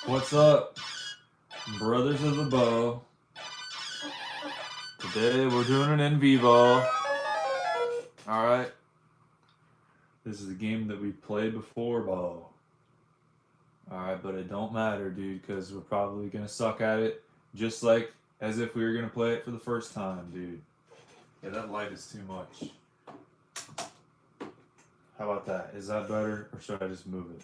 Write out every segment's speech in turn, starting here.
What's up, brothers of the bow? Today we're doing an in vivo. Alright. This is a game that we played before, bow. Alright, but it don't matter, dude, because we're probably gonna suck at it just like as if we were gonna play it for the first time, dude. Yeah, that light is too much. How about that? Is that better, or should I just move it?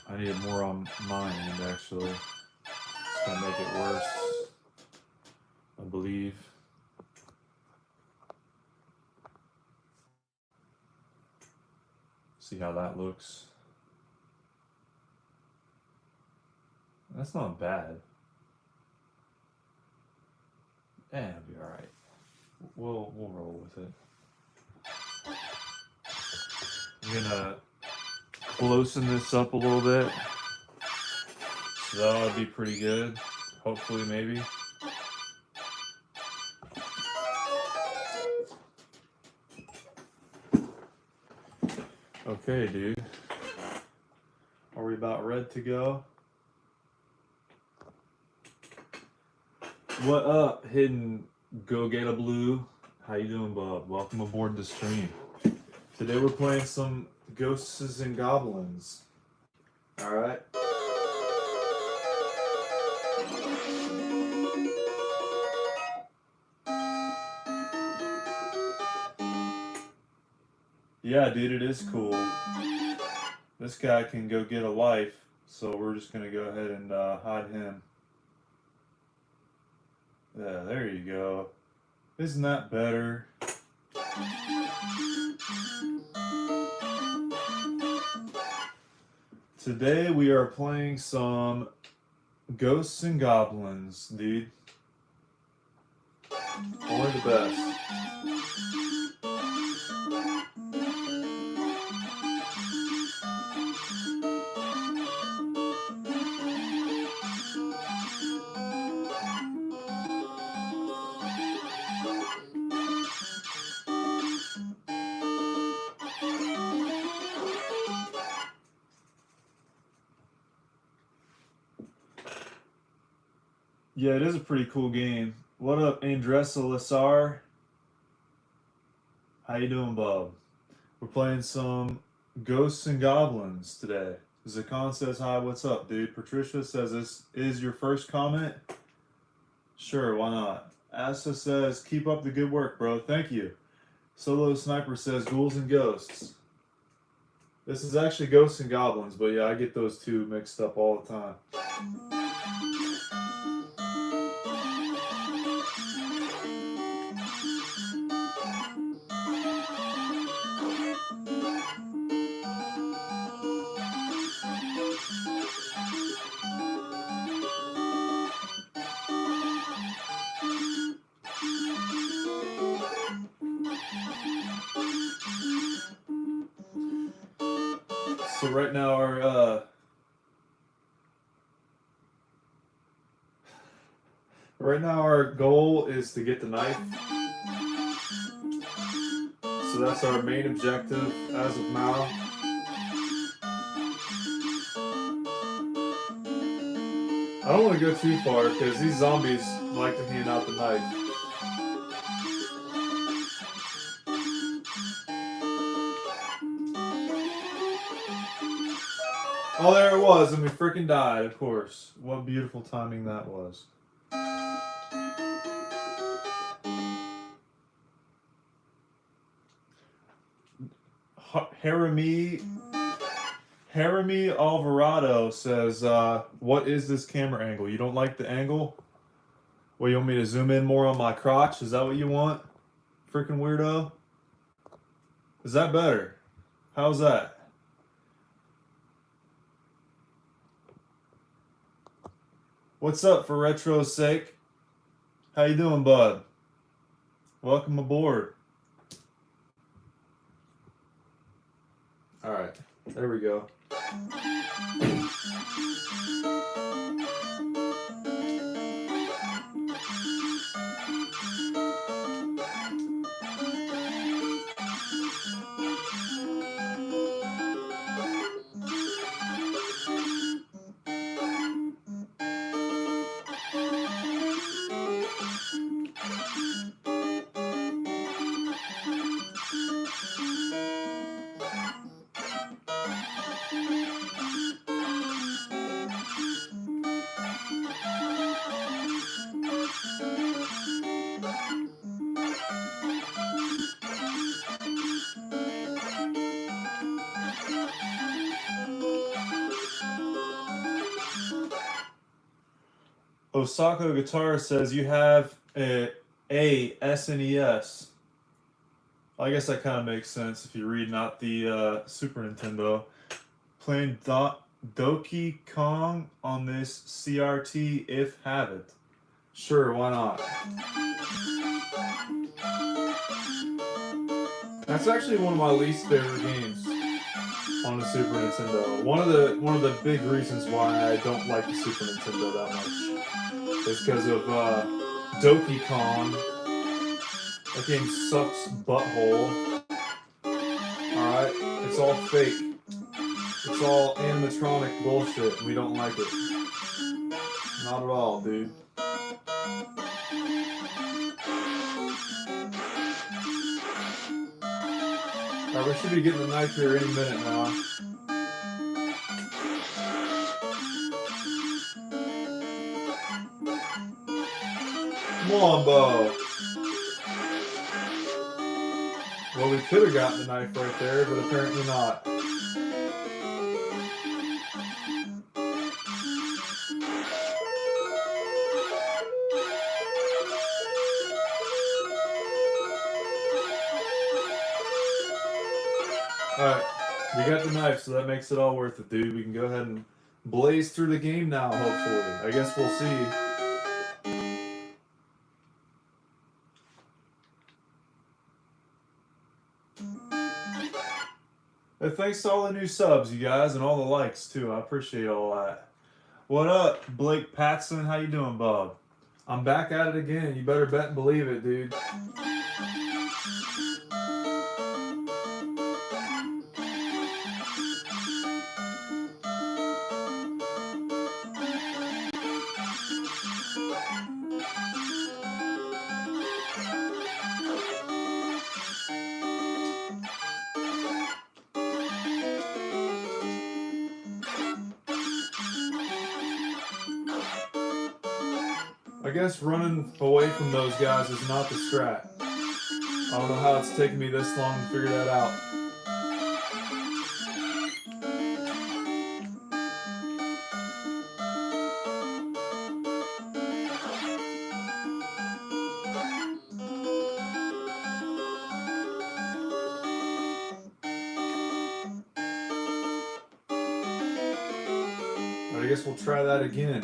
I need it more on my end, actually. It's gonna make it worse, I believe. See how that looks. That's not bad. And it'll be alright. We'll roll with it. I'm gonna close this up a little bit. So that would be pretty good. Hopefully, maybe. Okay, dude. Are we about ready to go? What up, hidden Go Get a Blue? How you doing, bub? Welcome aboard the stream. Today we're playing some Ghosts and Goblins. Alright. Yeah, dude, it is cool. This guy can go get a life, so we're just gonna go ahead and hide him. Yeah, there you go. Isn't that better? Today we are playing some Ghosts and Goblins, dude. Only the best. Yeah, it is a pretty cool game. What up, Andressa Lasar? How you doing, bub? We're playing some Ghosts and Goblins today. Zakan says hi, what's up, dude? Patricia says this is your first comment? Sure, why not? Asa says, keep up the good work, bro. Thank you. Solo Sniper says, ghouls and ghosts. This is actually Ghosts and Goblins, but yeah, I get those two mixed up all the time. So right now our goal is to get the knife. So that's our main objective as of now. I don't want to go too far because these zombies like to hand out the knife. Oh, there it was, and we freaking died, of course. What beautiful timing that was. Harami Alvarado says, what is this camera angle? You don't like the angle? Well, you want me to zoom in more on my crotch? Is that what you want? Freaking weirdo? Is that better? How's that? What's up for Retro's sake? How you doing, bud? Welcome aboard. Alright, there we go. Osako Guitar says you have a SNES. I guess that kind of makes sense if you read not the Super Nintendo. Playing Donkey Kong on this CRT if have it. Sure, why not? That's actually one of my least favorite games on the Super Nintendo. One of the big reasons why I don't like the Super Nintendo that much is because of Donkey Kong. That game sucks butthole. Alright? It's all fake. It's all animatronic bullshit. We don't like it. Not at all, dude. Alright, we should be getting the knife here any minute now. Come on, Bo. Well, we could have gotten the knife right there, but apparently not. Alright, we got the knife, so that makes it all worth it, dude. We can go ahead and blaze through the game now, hopefully. I guess we'll see. Hey, thanks to all the new subs, you guys, and all the likes, too. I appreciate all that. What up, Blake Patson? How you doing, bub? I'm back at it again. You better bet and believe it, dude. I guess running away from those guys is not the strat. I don't know how it's taken me this long to figure that out. I guess we'll try that again.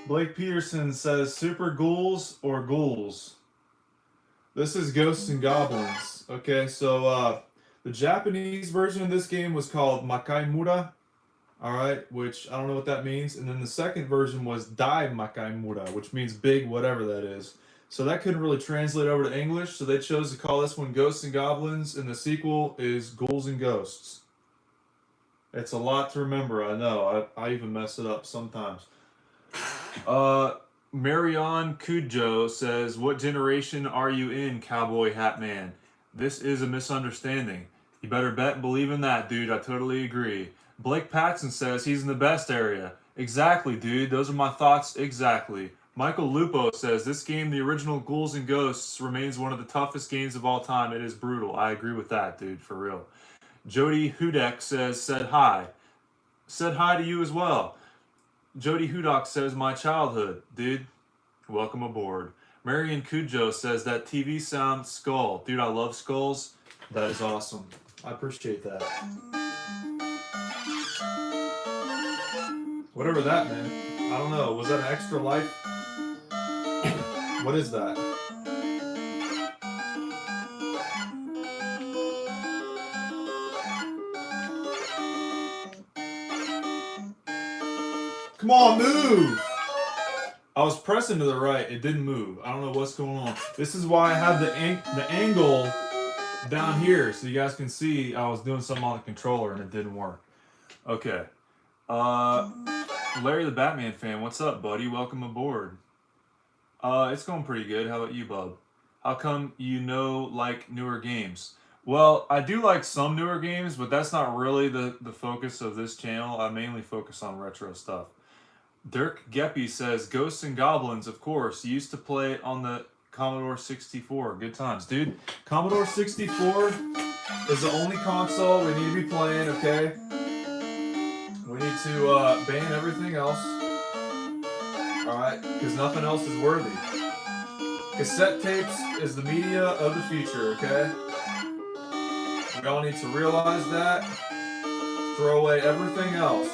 Blake Peterson says Super Ghouls or Ghouls. This is Ghosts and Goblins. Okay, so the Japanese version of this game was called Makaimura. Alright, which I don't know what that means. And then the second version was Dai Makaimura, which means big whatever that is. So that couldn't really translate over to English, so they chose to call this one Ghosts and Goblins, and the sequel is Ghouls and Ghosts. It's a lot to remember, I know. I even mess it up sometimes. Marion Kujo says, "What generation are you in, Cowboy Hat Man? This is a misunderstanding. You better bet and believe in that, dude. I totally agree." Blake Patson says he's in the best area. Exactly, dude. Those are my thoughts exactly. Michael Lupo says, "This game, the original Ghouls and Ghosts, remains one of the toughest games of all time. It is brutal." I agree with that, dude, for real. Jody Hudek says, said hi. Said hi to you as well. Jody Hudock says, "My childhood." Dude, welcome aboard. Marion Kujo says, "That TV sound skull." Dude, I love skulls. That is awesome. I appreciate that. Whatever that meant. I don't know. Was that an extra life? What is that? Come on, move! I was pressing to the right. It didn't move. I don't know what's going on. This is why I have the angle down here, so you guys can see I was doing something on the controller and it didn't work. Okay. Larry the Batman fan, what's up, buddy? Welcome aboard. It's going pretty good. How about you, bub? How come you like newer games? Well, I do like some newer games, but that's not really the focus of this channel. I mainly focus on retro stuff. Dirk Geppy says, Ghosts and Goblins, of course. Used to play it on the Commodore 64. Good times. Dude, Commodore 64 is the only console we need to be playing, okay? We need to ban everything else. Alright? Because nothing else is worthy. Cassette tapes is the media of the future, okay? We all need to realize that. Throw away everything else.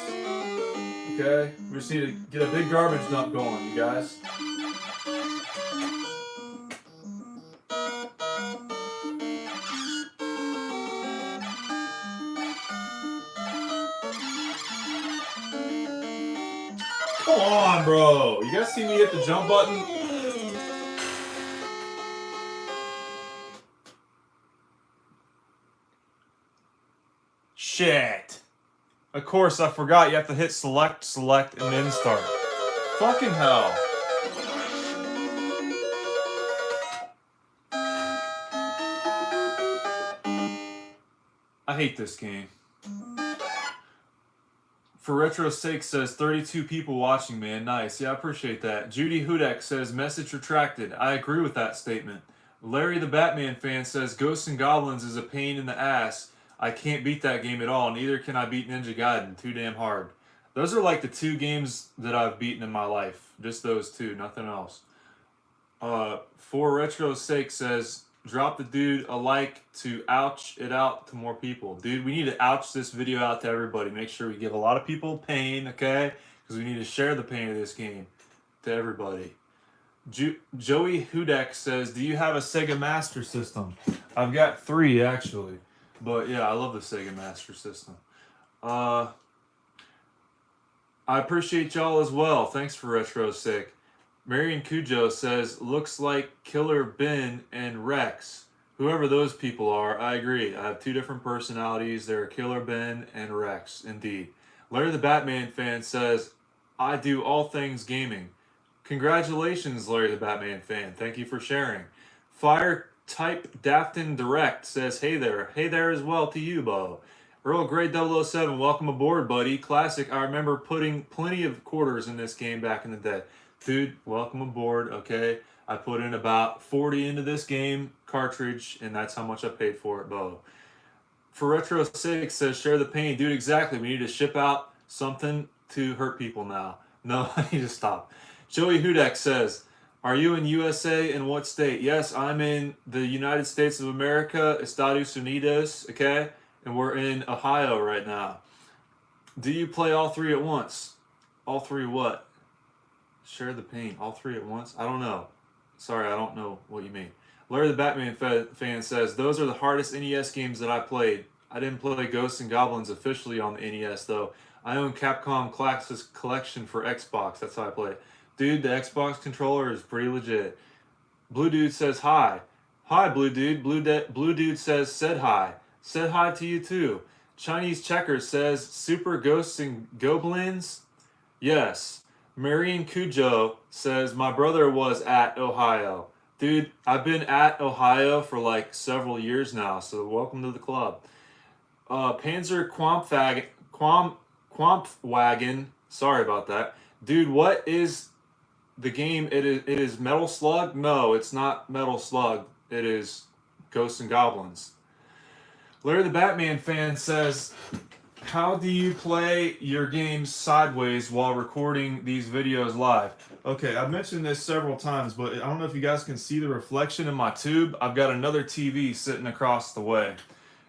Okay? We just need to get a big garbage dump going, you guys. Come on, bro. You guys see me hit the jump button? Shit. Of course, I forgot you have to hit select, and then start. Fucking hell. I hate this game. For Retro's sake says 32 people watching, man. Nice. Yeah, I appreciate that. Judy Hudek says message retracted. I agree with that statement. Larry the Batman fan says Ghosts and Goblins is a pain in the ass. I can't beat that game at all. Neither can I beat Ninja Gaiden. Too damn hard. Those are like the two games that I've beaten in my life. Just those two. Nothing else. For Retro's sake says drop the dude a like to ouch it out to more people. Dude, we need to ouch this video out to everybody. Make sure we give a lot of people pain, okay? Because we need to share the pain of this game to everybody. Joey Hudek says, do you have a Sega Master System? I've got 3, actually. But yeah, I love the Sega Master System. I appreciate y'all as well. Thanks for Retro's sake. Marion Cujo says, looks like Killer Ben and Rex. Whoever those people are, I agree. I have 2 different personalities. They're Killer Ben and Rex, indeed. Larry the Batman fan says, I do all things gaming. Congratulations, Larry the Batman fan. Thank you for sharing. Fire Type Dafton Direct says, hey there. Hey there as well to you, Bo. Earl Grey 007, welcome aboard, buddy. Classic. I remember putting plenty of quarters in this game back in the day. Dude, welcome aboard, okay? I put in about 40 into this game cartridge, and that's how much I paid for it, Bo. For Retro 6 says, share the pain. Dude, exactly. We need to ship out something to hurt people now. No, I need to stop. Joey Hudek says, are you in USA? In what state? Yes, I'm in the United States of America, Estados Unidos, okay? And we're in Ohio right now. Do you play all 3 at once? All 3 what? Share the pain. All 3 at once? I don't know. Sorry, I don't know what you mean. Larry the Batman fan says, those are the hardest NES games that I played. I didn't play Ghosts and Goblins officially on the NES, though. I own Capcom Classics Collection for Xbox. That's how I play it. Dude, the Xbox controller is pretty legit. Blue Dude says hi. Hi, Blue Dude. Blue Dude says said hi. Said hi to you, too. Chinese Checker says, Super Ghosts and Goblins? Yes. Marion Cujo says, my brother was at Ohio. Dude, I've been at Ohio for like several years now, so welcome to the club. Panzer Quampwagon, sorry about that. Dude, what is the game? It is Metal Slug? No, it's not Metal Slug. It is Ghosts and Goblins. Larry the Batman fan says, how do you play your games sideways while recording these videos live? Okay, I've mentioned this several times, but I don't know if you guys can see the reflection in my tube. I've got another TV sitting across the way.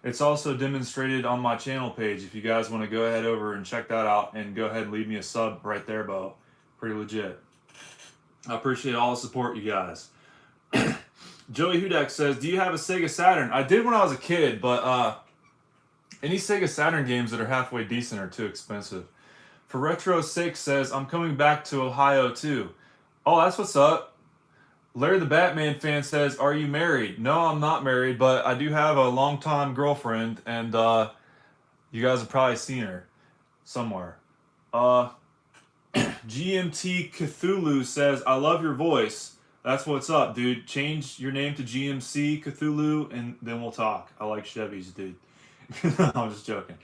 It's also demonstrated on my channel page if you guys want to go ahead over and check that out, and go ahead and leave me a sub right there, Bo. Pretty legit. I appreciate all the support, you guys. Joey Hudak says, do you have a Sega Saturn? I did when I was a kid, but any Sega Saturn games that are halfway decent are too expensive. For Retro 6 says, I'm coming back to Ohio too. Oh, that's what's up. Larry the Batman fan says, are you married? No, I'm not married, but I do have a longtime girlfriend, and you guys have probably seen her somewhere. GMT Cthulhu says, I love your voice. That's what's up, dude. Change your name to GMC Cthulhu, and then we'll talk. I like Chevys, dude. I'm just joking.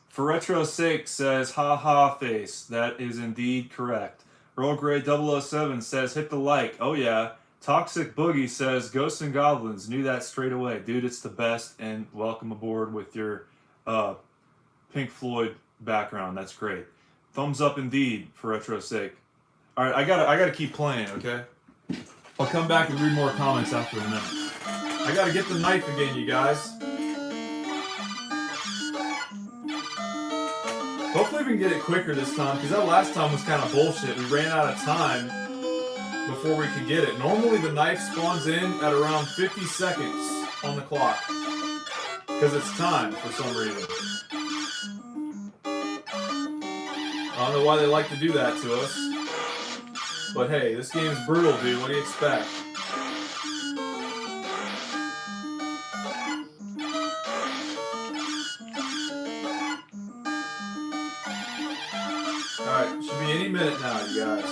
For Retro 6 says, ha ha face. That is indeed correct. Earl Grey 007 says, hit the like. Oh yeah. Toxic Boogie says, Ghosts and Goblins. Knew that straight away. Dude, it's the best, and welcome aboard with your Pink Floyd background. That's great. Thumbs up indeed for Retro 6. Alright, I gotta keep playing, okay? I'll come back and read more comments after a minute. I gotta get the knife again, you guys. Hopefully we can get it quicker this time, because that last time was kind of bullshit. We ran out of time before we could get it. Normally the knife spawns in at around 50 seconds on the clock, because it's time for some reason. I don't know why they like to do that to us. But hey, this game's brutal, dude. What do you expect? Alright, should be any minute now, you guys.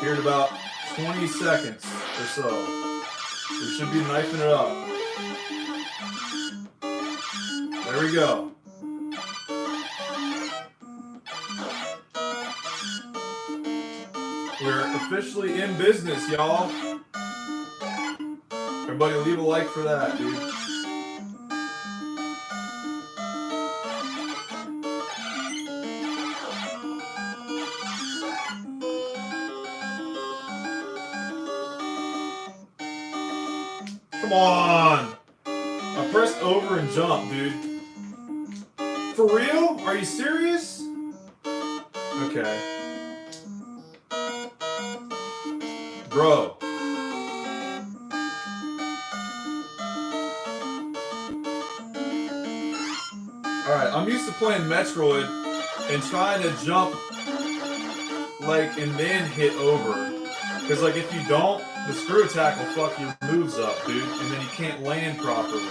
Here in about 20 seconds or so. We should be knifing it up. There we go. We're officially in business, y'all. Everybody leave a like for that, dude. Come on! I pressed over and jump, dude. For real? Are you serious? Okay. Bro. Alright, I'm used to playing Metroid and trying to jump, like, and then hit over. Because, like, if you don't, the screw attack will fuck your moves up, dude, and then you can't land properly.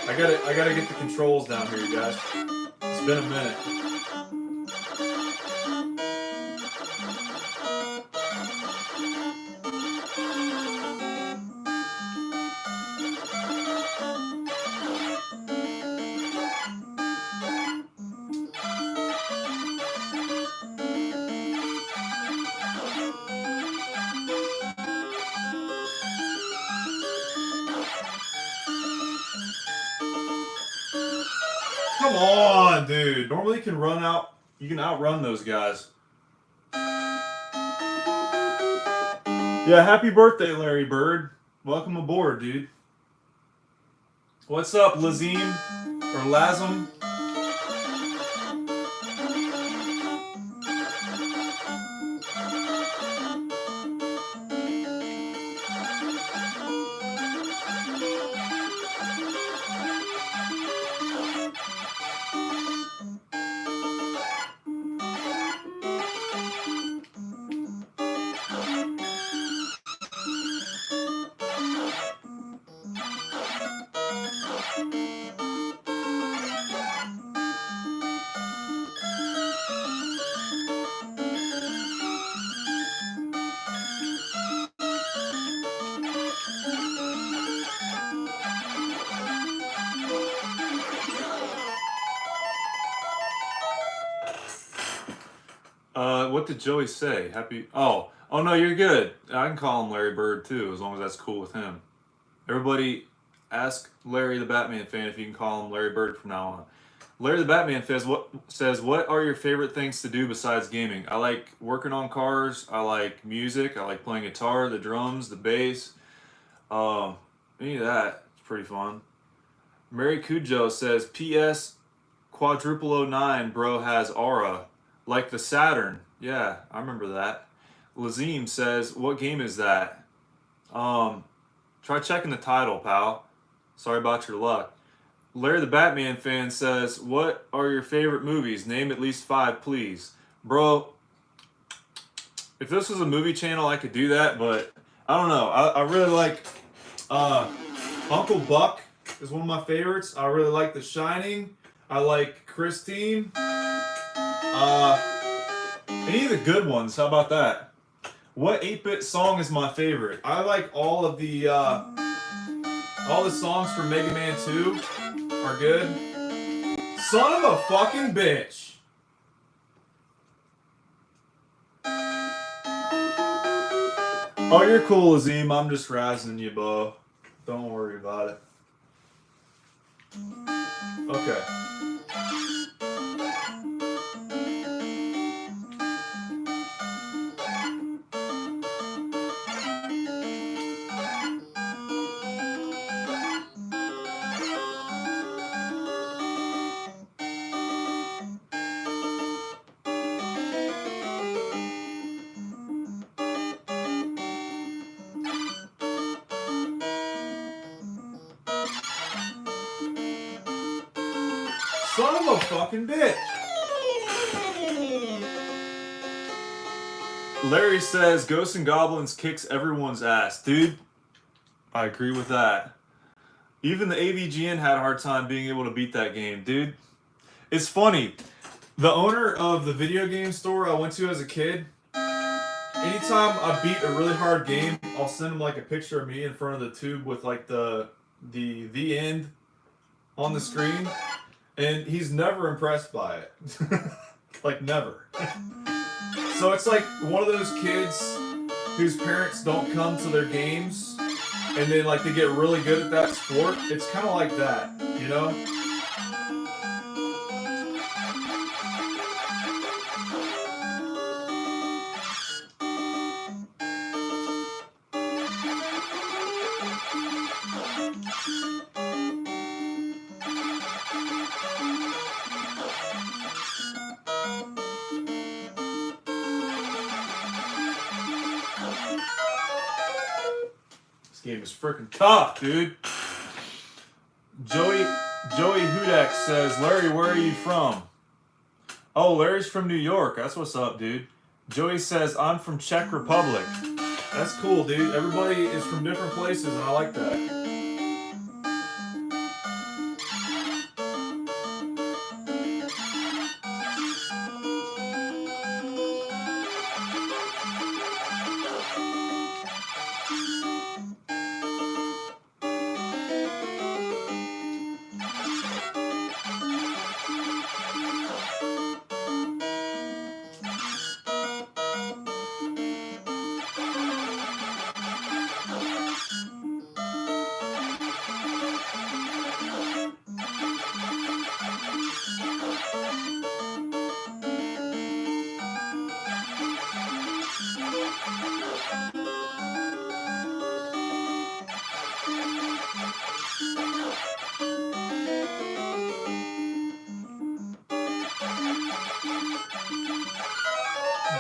I gotta get the controls down here, you guys. It's been a minute. Come on, dude. Normally you can outrun those guys. Yeah, happy birthday, Larry Bird. Welcome aboard, dude. What's up, Lazim? Or Lazim? What did Joey say? Happy... Oh no, you're good. I can call him Larry Bird too, as long as that's cool with him. Everybody ask Larry the Batman fan if you can call him Larry Bird from now on. Larry the Batman says, what are your favorite things to do besides gaming? I like working on cars. I like music. I like playing guitar, the drums, the bass. Any of that. It's pretty fun. Mary Cujo says, P.S. ? Quadruple 09, bro, has aura. Like the Saturn. Yeah, I remember that. Lazim says, what game is that? Try checking the title, pal. Sorry about your luck. Larry the Batman fan says, what are your favorite movies? Name at least 5, please. Bro, if this was a movie channel, I could do that, but I don't know. I really like Uncle Buck is one of my favorites. I really like The Shining. I like Christine. Any of the good ones. How about that? What 8-bit song is my favorite? I like all the songs from Mega Man 2 are good. Son of a fucking bitch. Oh, you're cool, Azim. I'm just razzing you, Bo. Don't worry about it. Okay. Son of a fucking bitch. Larry says Ghosts and Goblins kicks everyone's ass. Dude, I agree with that. Even the AVGN had a hard time being able to beat that game, dude. It's funny. The owner of the video game store I went to as a kid, anytime I beat a really hard game, I'll send him like a picture of me in front of the tube with like the end on the screen. And he's never impressed by it. Like, never. So it's like one of those kids whose parents don't come to their games and then like they get really good at that sport. It's kind of like that, you know? This game is freaking tough, dude. Joey Hudak says, Larry, where are you from? Oh, Larry's from New York. That's what's up, dude. Joey says, I'm from Czech Republic. That's cool, dude. Everybody is from different places, and I like that.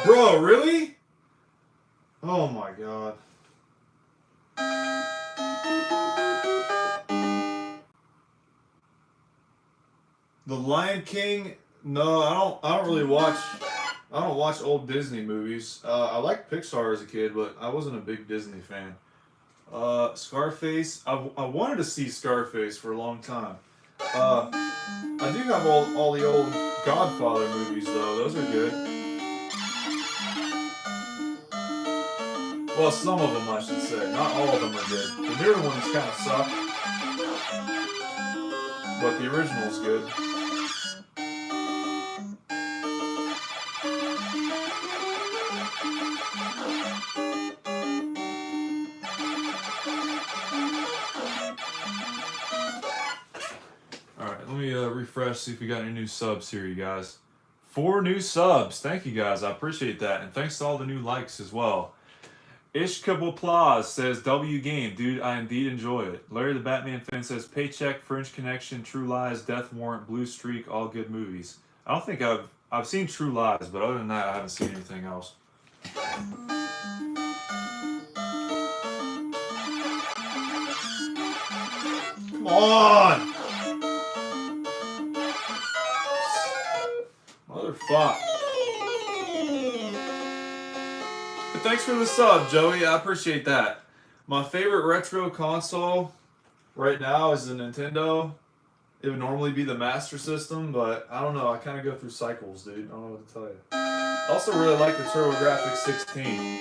Bro, really? Oh my god. The Lion King? No, I don't really watch. I don't watch old Disney movies. I liked Pixar as a kid, but I wasn't a big Disney fan. Scarface. I wanted to see Scarface for a long time. I do have all the old Godfather movies though. Those are good. Well, some of them, I should say. Not all of them are good. The newer ones kind of suck. But the original's good. Alright, let me refresh, see if we got any new subs here, you guys. 4 new subs. Thank you, guys. I appreciate that. And thanks to all the new likes as well. Ishkaboplas says W game, dude. I indeed enjoy it. Larry the Batman fan says Paycheck, French Connection, True Lies, Death Warrant, Blue Streak, all good movies. I don't think I've seen True Lies, but other than that, I haven't seen anything else. Come on, motherfucker. But thanks for the sub, Joey. I appreciate that. My favorite retro console right now is the Nintendo. It would normally be the Master System, but I don't know. I kind of go through cycles, dude. I don't know what to tell you. I also really like the TurboGrafx 16.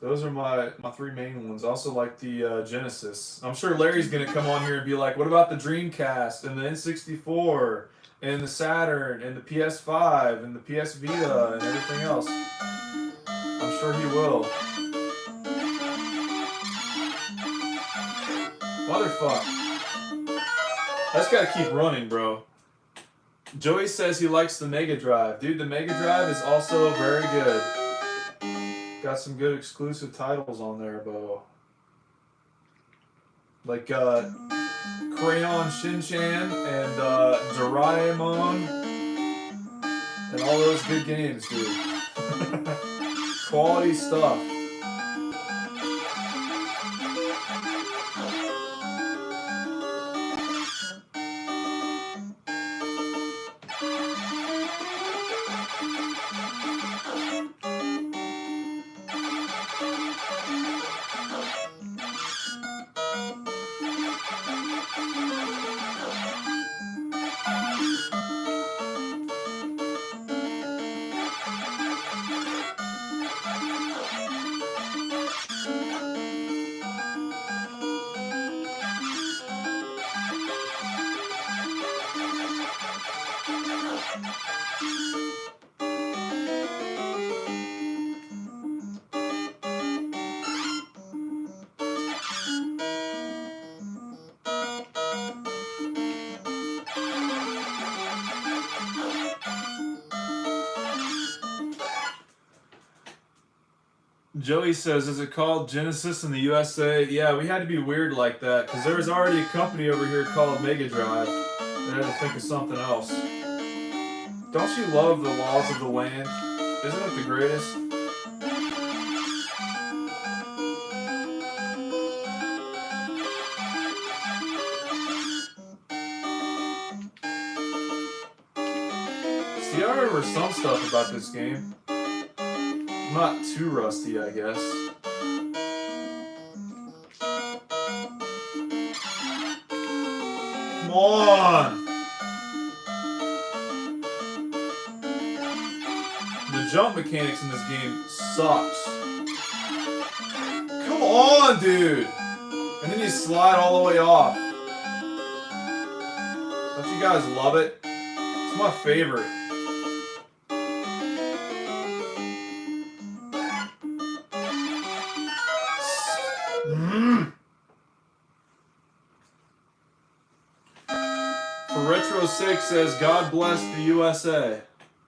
Those are my three main ones. I also like the Genesis. I'm sure Larry's going to come on here and be like, what about the Dreamcast and the N64 and the Saturn and the PS5 and the PS Vita and everything else? I'm sure he will. Motherfucker. That's got to keep running, bro. Joey says he likes the Mega Drive. Dude, the Mega Drive is also very good. Got some good exclusive titles on there, bro. Like Crayon Shin-Chan and Doraemon. And all those good games, dude. Quality stuff. Joey says, is it called Genesis in the USA? Yeah, we had to be weird like that because there was already a company over here called Mega Drive. They had to think of something else. Don't you love the laws of the land? Isn't it the greatest? See, I remember some stuff about this game. I'm not too rusty, I guess. Come on! The jump mechanics in this game sucks. Come on, dude! And then you slide all the way off. Don't you guys love it? It's my favorite. For Retro 6 says, God bless the USA.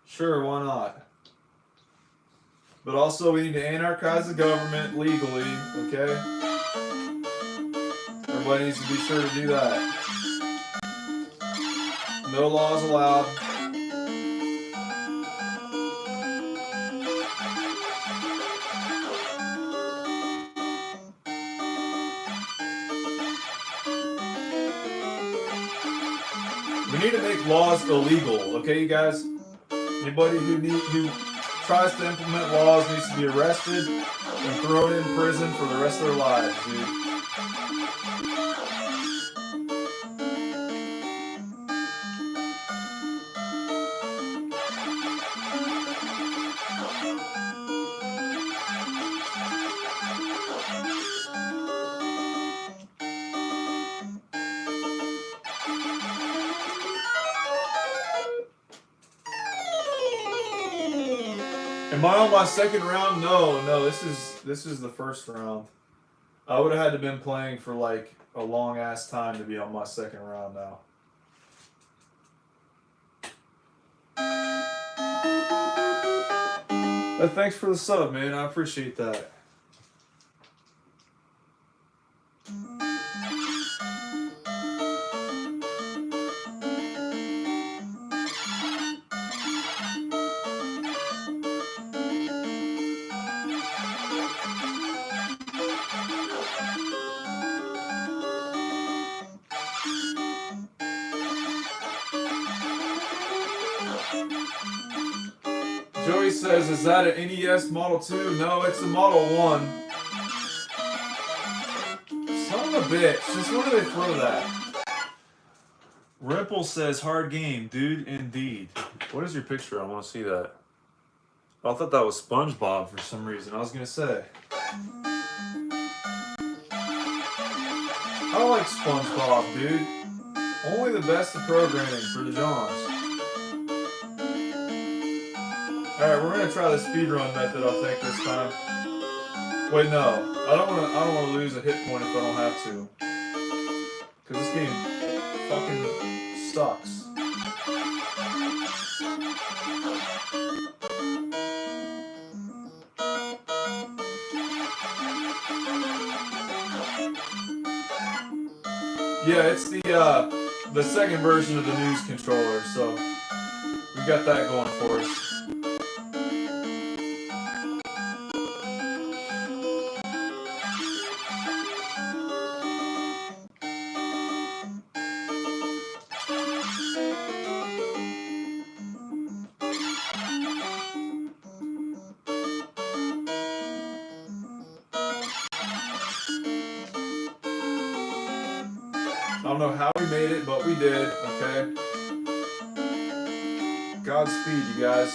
Sure, why not? But also, we need to anarchize the government legally, okay? Everybody needs to be sure to do that. No laws allowed. We need to make laws illegal, okay, you guys? Anybody who tries to implement laws needs to be arrested and thrown in prison for the rest of their lives, dude. Am I on my second round? No, this is the first round. I would have had to been playing for like a long ass time to be on my second round now. But thanks for the sub, man. I appreciate that. Joey says, is that an NES Model 2? No, it's a Model 1. Son of a bitch. Since when do they throw that? Ripple says, hard game, dude, indeed. What is your picture? I want to see that. Oh, I thought that was SpongeBob for some reason. I was going to say. I like SpongeBob, dude. Only the best of programming for the Johns. Alright, we're gonna try the speedrun method, I think, this time. Wait, no. I don't wanna lose a hit point if I don't have to. Cause this game fucking sucks. Yeah, it's the second version of the news controller, so we got that going for us. I don't know how we made it, but we did, okay? Godspeed, you guys.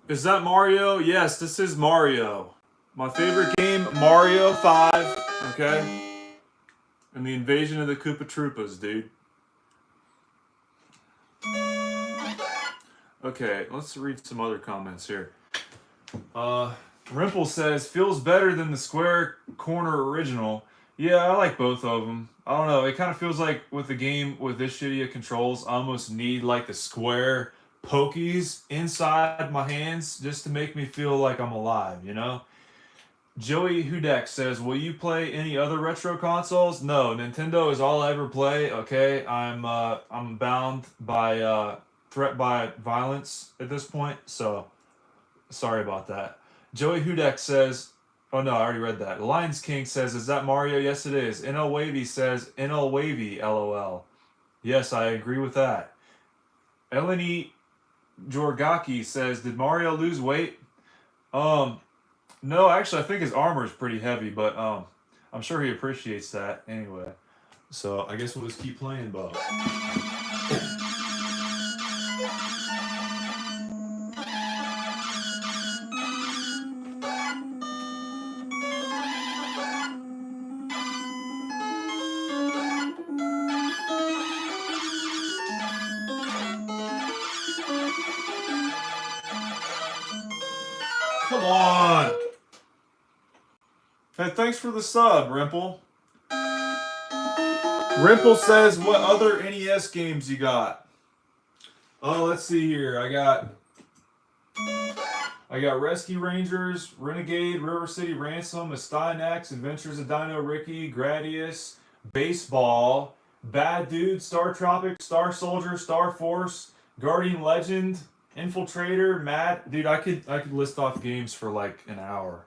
Is that Mario? Yes, this is Mario. My favorite game, Mario 5, okay? And the Invasion of the Koopa Troopas, dude. Okay, let's read some other comments here. Rimple says, feels better than the Square Corner original. Yeah, I like both of them. I don't know, it kind of feels like with the game with this shitty of controls, I almost need like the square pokies inside my hands just to make me feel like I'm alive, you know? Joey Hudak says, will you play any other retro consoles? No, Nintendo is all I ever play, okay? I'm bound by threat by violence at this point, so sorry about that. Joey Hudak says, oh no, I already read that. Lions King says, is that Mario? Yes, it is. NL Wavy says, NL Wavy, LOL. Yes, I agree with that. Eleni Jorgaki says, did Mario lose weight? No, actually, I think his armor is pretty heavy, but I'm sure he appreciates that anyway. So I guess we'll just keep playing, Bob. Come on! Hey, thanks for the sub, Rimple. Rimple says, what other NES games you got? Oh, let's see here. I got Rescue Rangers, Renegade, River City Ransom, Astyanax, Adventures of Dino Ricky, Gradius, Baseball, Bad Dude, Star Tropic, Star Soldier, Star Force, Guardian Legend, Infiltrator, Mad. Dude, I could list off games for like an hour.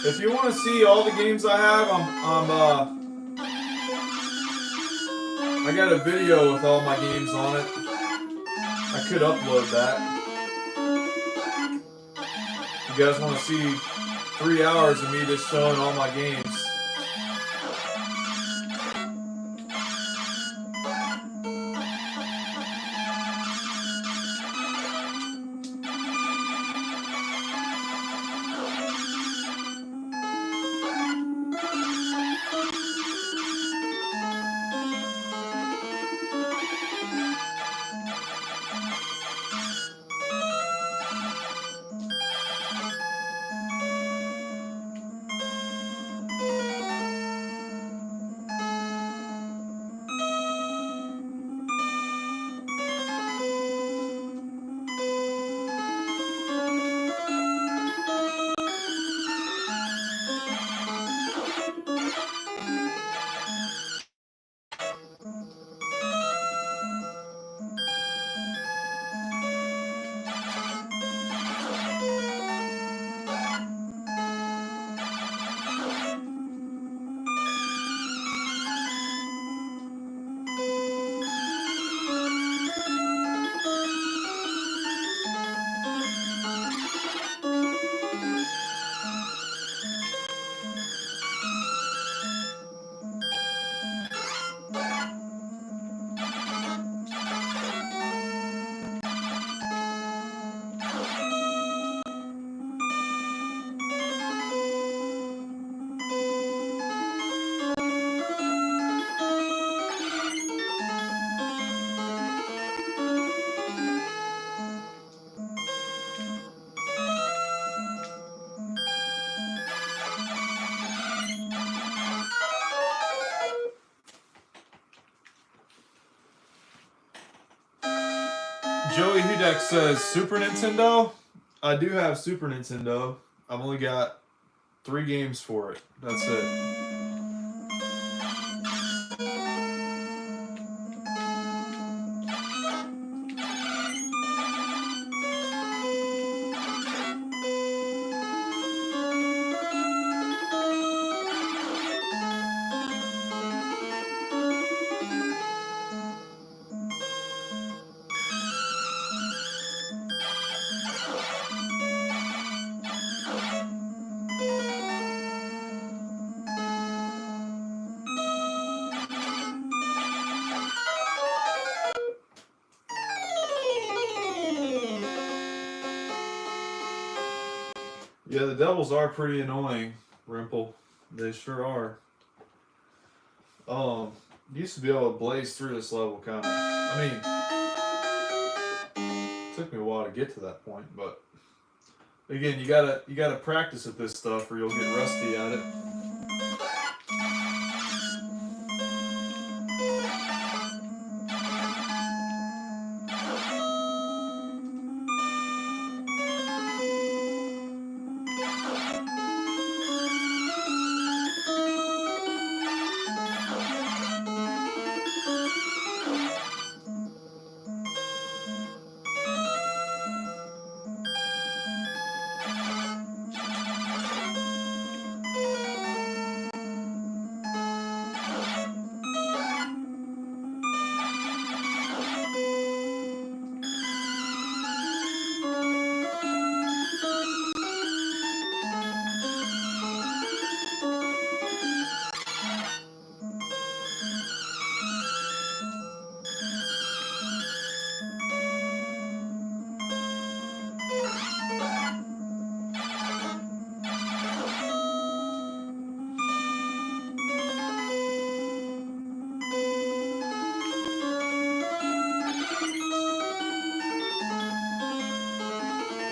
If you want to see all the games I have, I got a video with all my games on it. I could upload that. You guys want to see 3 hours of me just showing all my games? Joey Hudak says Super Nintendo. I do have Super Nintendo. I've only got 3 games for it. That's it. Yeah, the devils are pretty annoying, Rimple. They sure are. Used to be able to blaze through this level, kind of. I mean, it took me a while to get to that point, but again, you gotta practice at this stuff, or you'll get rusty at it.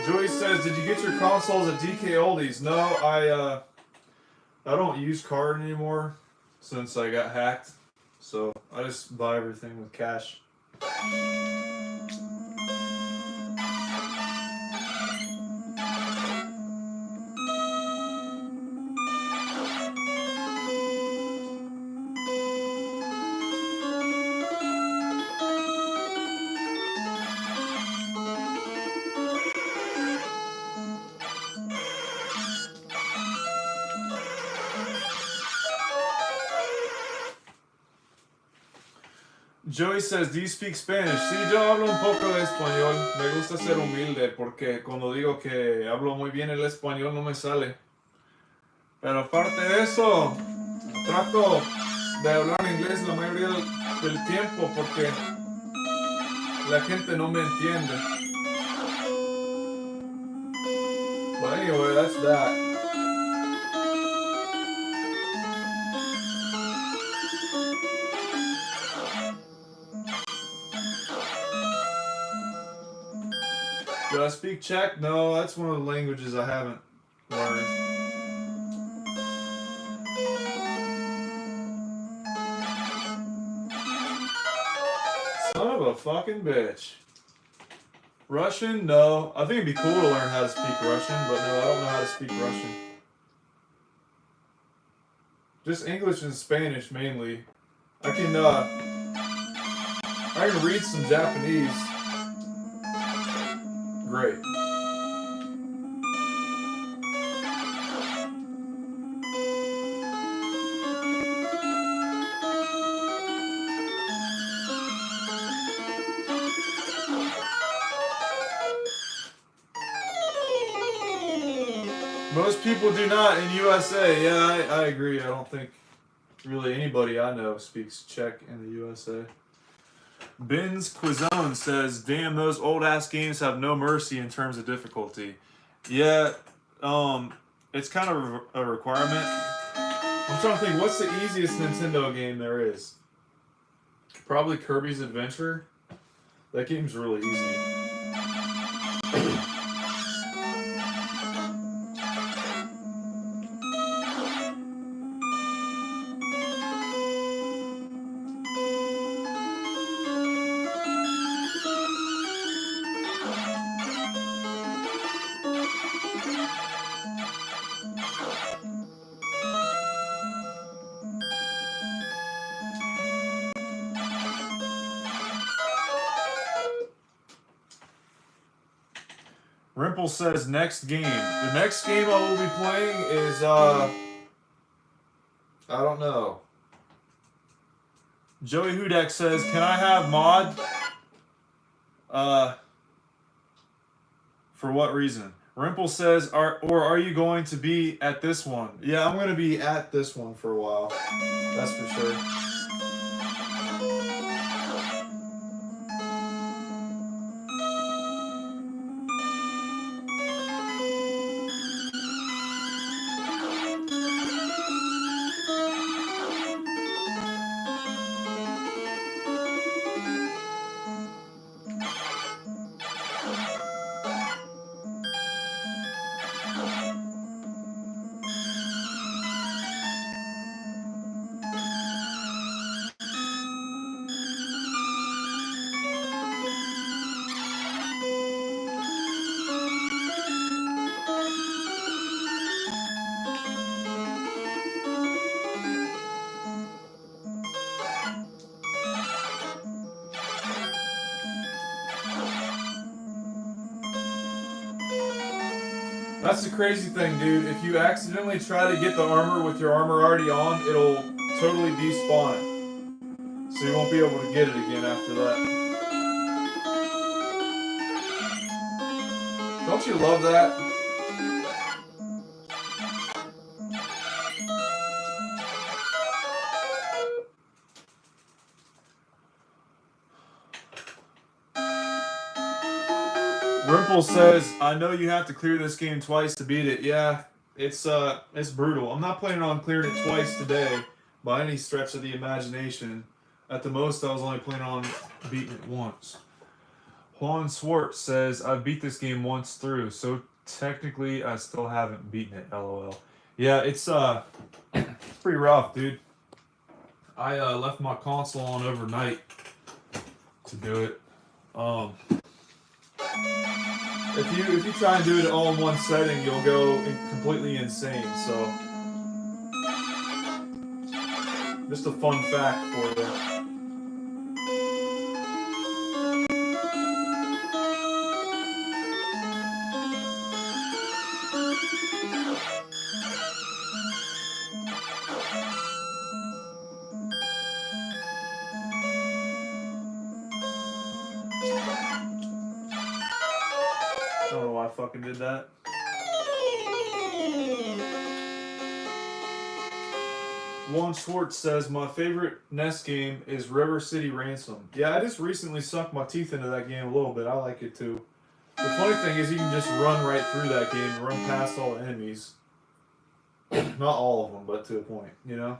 Joey says, "Did you get your consoles at DK Oldies?" No, I don't use card anymore since I got hacked, so I just buy everything with cash. Joey says, "Do you speak Spanish?" Sí, yo hablo un poco de español. Me gusta ser humilde porque cuando digo que hablo muy bien el español no me sale. Pero aparte de eso, trato de hablar inglés la mayoría del tiempo porque la gente no me entiende. But anyway, that's that. Do I speak Czech? No, that's one of the languages I haven't learned. Son of a fucking bitch. Russian? No. I think it'd be cool to learn how to speak Russian, but no, I don't know how to speak Russian. Just English and Spanish mainly. I can read some Japanese. Great. Most people do not in USA. Yeah, I agree. I don't think really anybody I know speaks Czech in the USA. Ben's Quizone says, "Damn, those old ass games have no mercy in terms of difficulty." Yeah, it's kind of a requirement. I'm trying to think, what's the easiest Nintendo game there is? Probably Kirby's Adventure. That game's really easy. Rimple says next game. The next game I will be playing is I don't know. Joey Hudak says, "Can I have mod?" For what reason? Rimple says, "Are you going to be at this one?" Yeah, I'm going to be at this one for a while. That's for sure. That's the crazy thing, dude. If you accidentally try to get the armor with your armor already on, it'll totally despawn it. So you won't be able to get it again after that. Don't you love that? Rimple says, "I know you have to clear this game twice to beat it." Yeah, it's brutal. I'm not planning on clearing it twice today by any stretch of the imagination. At the most, I was only planning on beating it once. Juan Swartz says, "I've beat this game once through, so technically I still haven't beaten it." LOL. Yeah, it's pretty rough, dude. I left my console on overnight to do it. If you try and do it all in one setting, you'll go completely insane. So, just a fun fact for you. I don't know why I fucking did that. Juan Schwartz says, "My favorite NES game is River City Ransom." Yeah, I just recently sunk my teeth into that game a little bit. I like it too. The funny thing is you can just run right through that game and run past all the enemies. Not all of them, but to a point, you know?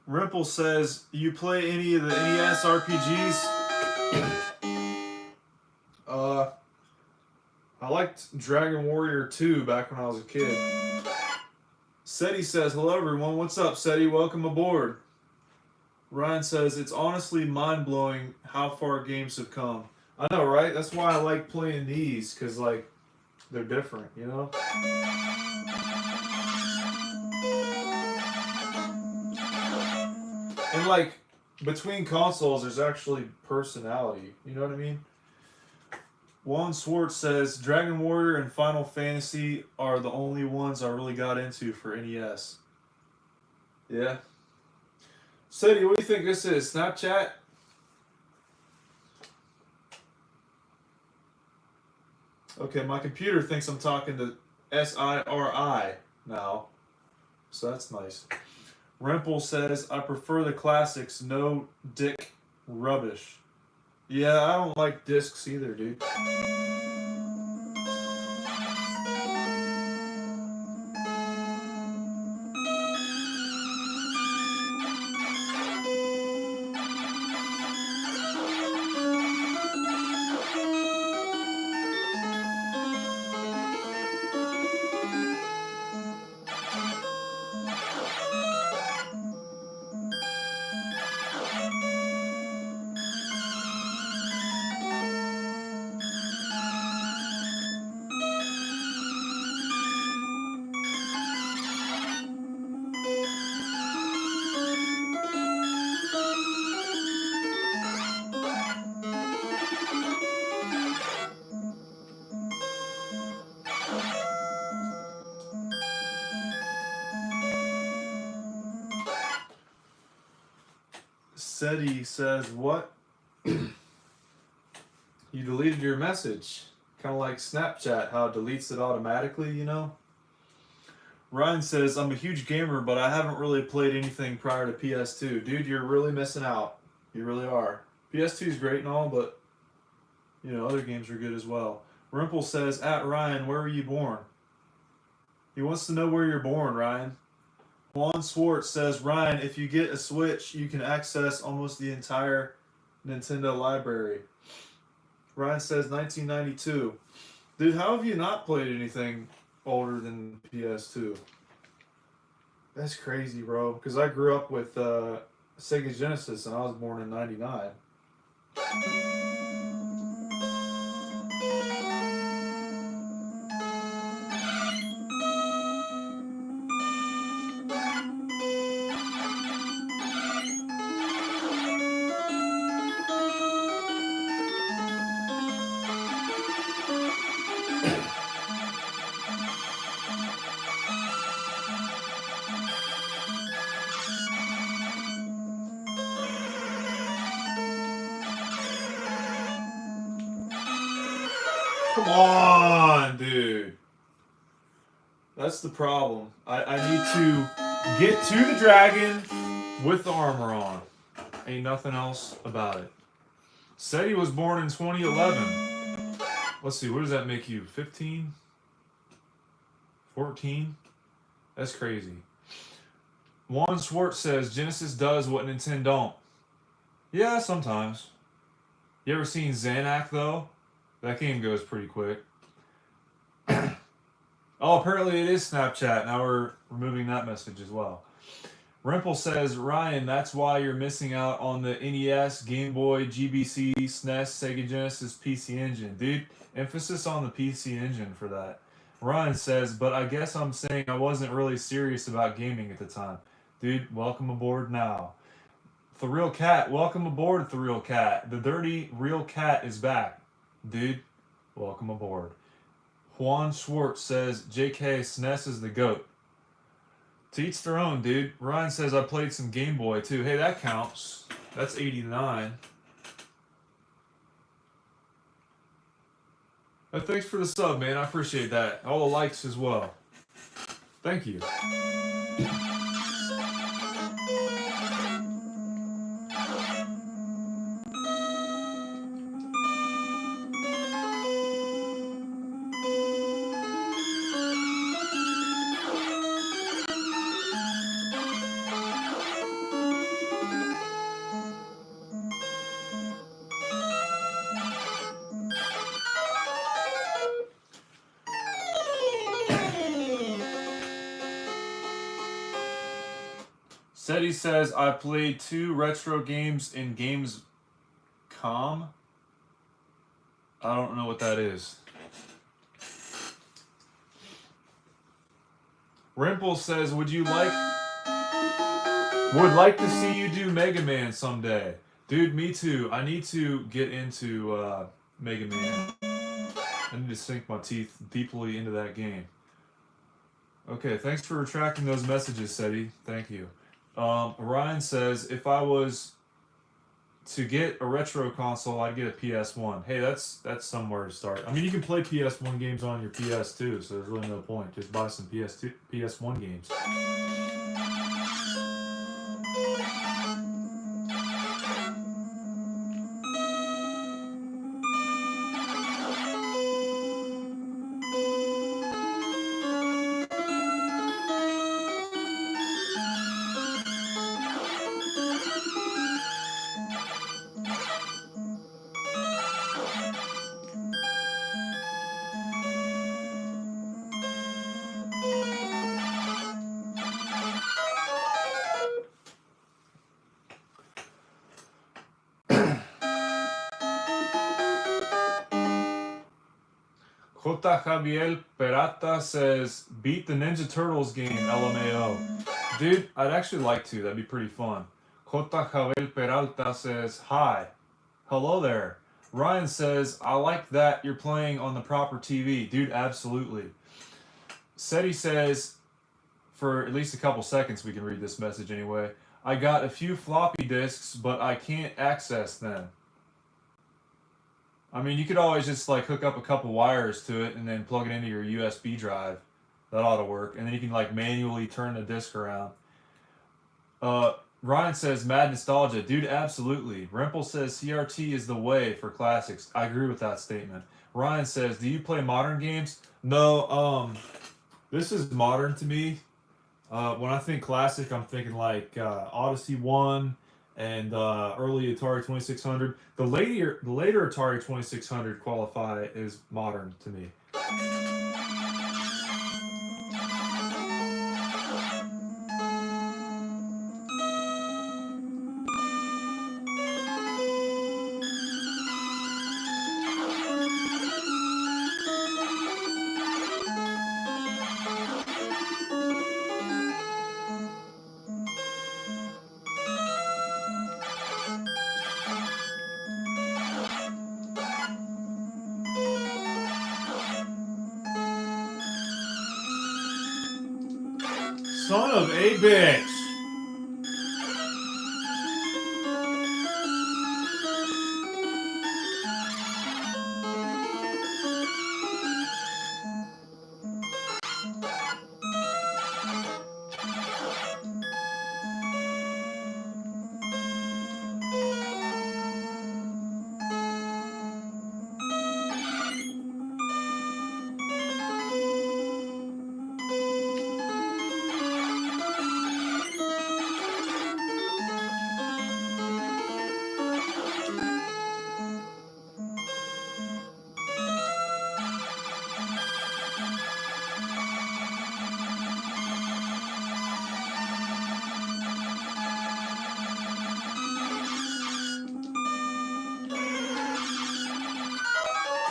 Rimple says, "You play any of the NES RPGs?" I liked Dragon Warrior 2 back when I was a kid. Seti says, "Hello everyone, what's up Seti? Welcome aboard." Ryan says, "It's honestly mind-blowing how far games have come." I know, right? That's why I like playing these, because, like, they're different, you know? And, like, between consoles, there's actually personality. You know what I mean? Juan Swartz says, "Dragon Warrior and Final Fantasy are the only ones I really got into for NES." Yeah. Sadie, what do you think this is? Snapchat? Okay, my computer thinks I'm talking to SIRI now. So that's nice. Remple says, "I prefer the classics, no dick rubbish." Yeah, I don't like discs either, dude. Seti says, what? You deleted your message. Kind of like Snapchat, how it deletes it automatically, you know? Ryan says, I'm a huge gamer, but I haven't really played anything prior to PS2. Dude, you're really missing out. You really are. PS2 is great and all, but, you know, other games are good as well. Rimple says, at Ryan, where were you born? He wants to know where you're born, Ryan. Juan Swartz says, Ryan, if you get a Switch, you can access almost the entire Nintendo library. Ryan says, 1992. Dude, how have you not played anything older than PS2? That's crazy, bro. Because I grew up with Sega Genesis and I was born in 99. Come on, dude. That's the problem. I need to get to the dragon with the armor on. Ain't nothing else about it. Said he was born in 2011. Let's see, what does that make you? 15? 14? That's crazy. Juan Schwartz says Genesis does what Nintendo don't. Yeah, sometimes. You ever seen Xanac though? That game goes pretty quick. Oh, apparently it is Snapchat. Now we're removing that message as well. Rimple says, Ryan, that's why you're missing out on the NES, Game Boy, GBC, SNES, Sega Genesis, PC Engine. Dude, emphasis on the PC Engine for that. Ryan says, but I guess I'm saying I wasn't really serious about gaming at the time. Dude, welcome aboard now. The Real Cat, welcome aboard, The Real Cat. The Dirty Real Cat is back. Dude, welcome aboard. Juan Schwartz says, JK, SNES is the GOAT. To each their own, dude. Ryan says, I played some Game Boy, too. Hey, that counts. That's 89. Thanks for the sub, man. I appreciate that. All the likes as well. Thank you. Seti says, I played 2 retro games in Gamescom. I don't know what that is. Rimple says, would like to see you do Mega Man someday. Dude, me too. I need to get into Mega Man. I need to sink my teeth deeply into that game. Okay, thanks for retracting those messages, Seti. Thank you. Ryan says, if I was to get a retro console, I'd get a PS1. Hey, that's somewhere to start. I mean, you can play PS1 games on your PS2, so there's really no point. Just buy some PS1 games. J. Javier Perata says, beat the Ninja Turtles game, LMAO. Dude, I'd actually like to. That'd be pretty fun. J. Javier Peralta says, hi. Hello there. Ryan says, I like that you're playing on the proper TV. Dude, absolutely. Seti says, for at least a couple seconds we can read this message anyway, I got a few floppy disks, but I can't access them. I mean, you could always just like hook up a couple wires to it and then plug it into your USB drive. That ought to work. And then you can like manually turn the disc around. Ryan says Mad Nostalgia. Dude, absolutely. Rimple says CRT is the way for classics. I agree with that statement. Ryan says, do you play modern games? No, this is modern to me. When I think classic, I'm thinking like Odyssey 1 and early Atari 2600. The later Atari 2600 qualify as modern to me. Son of a bitch!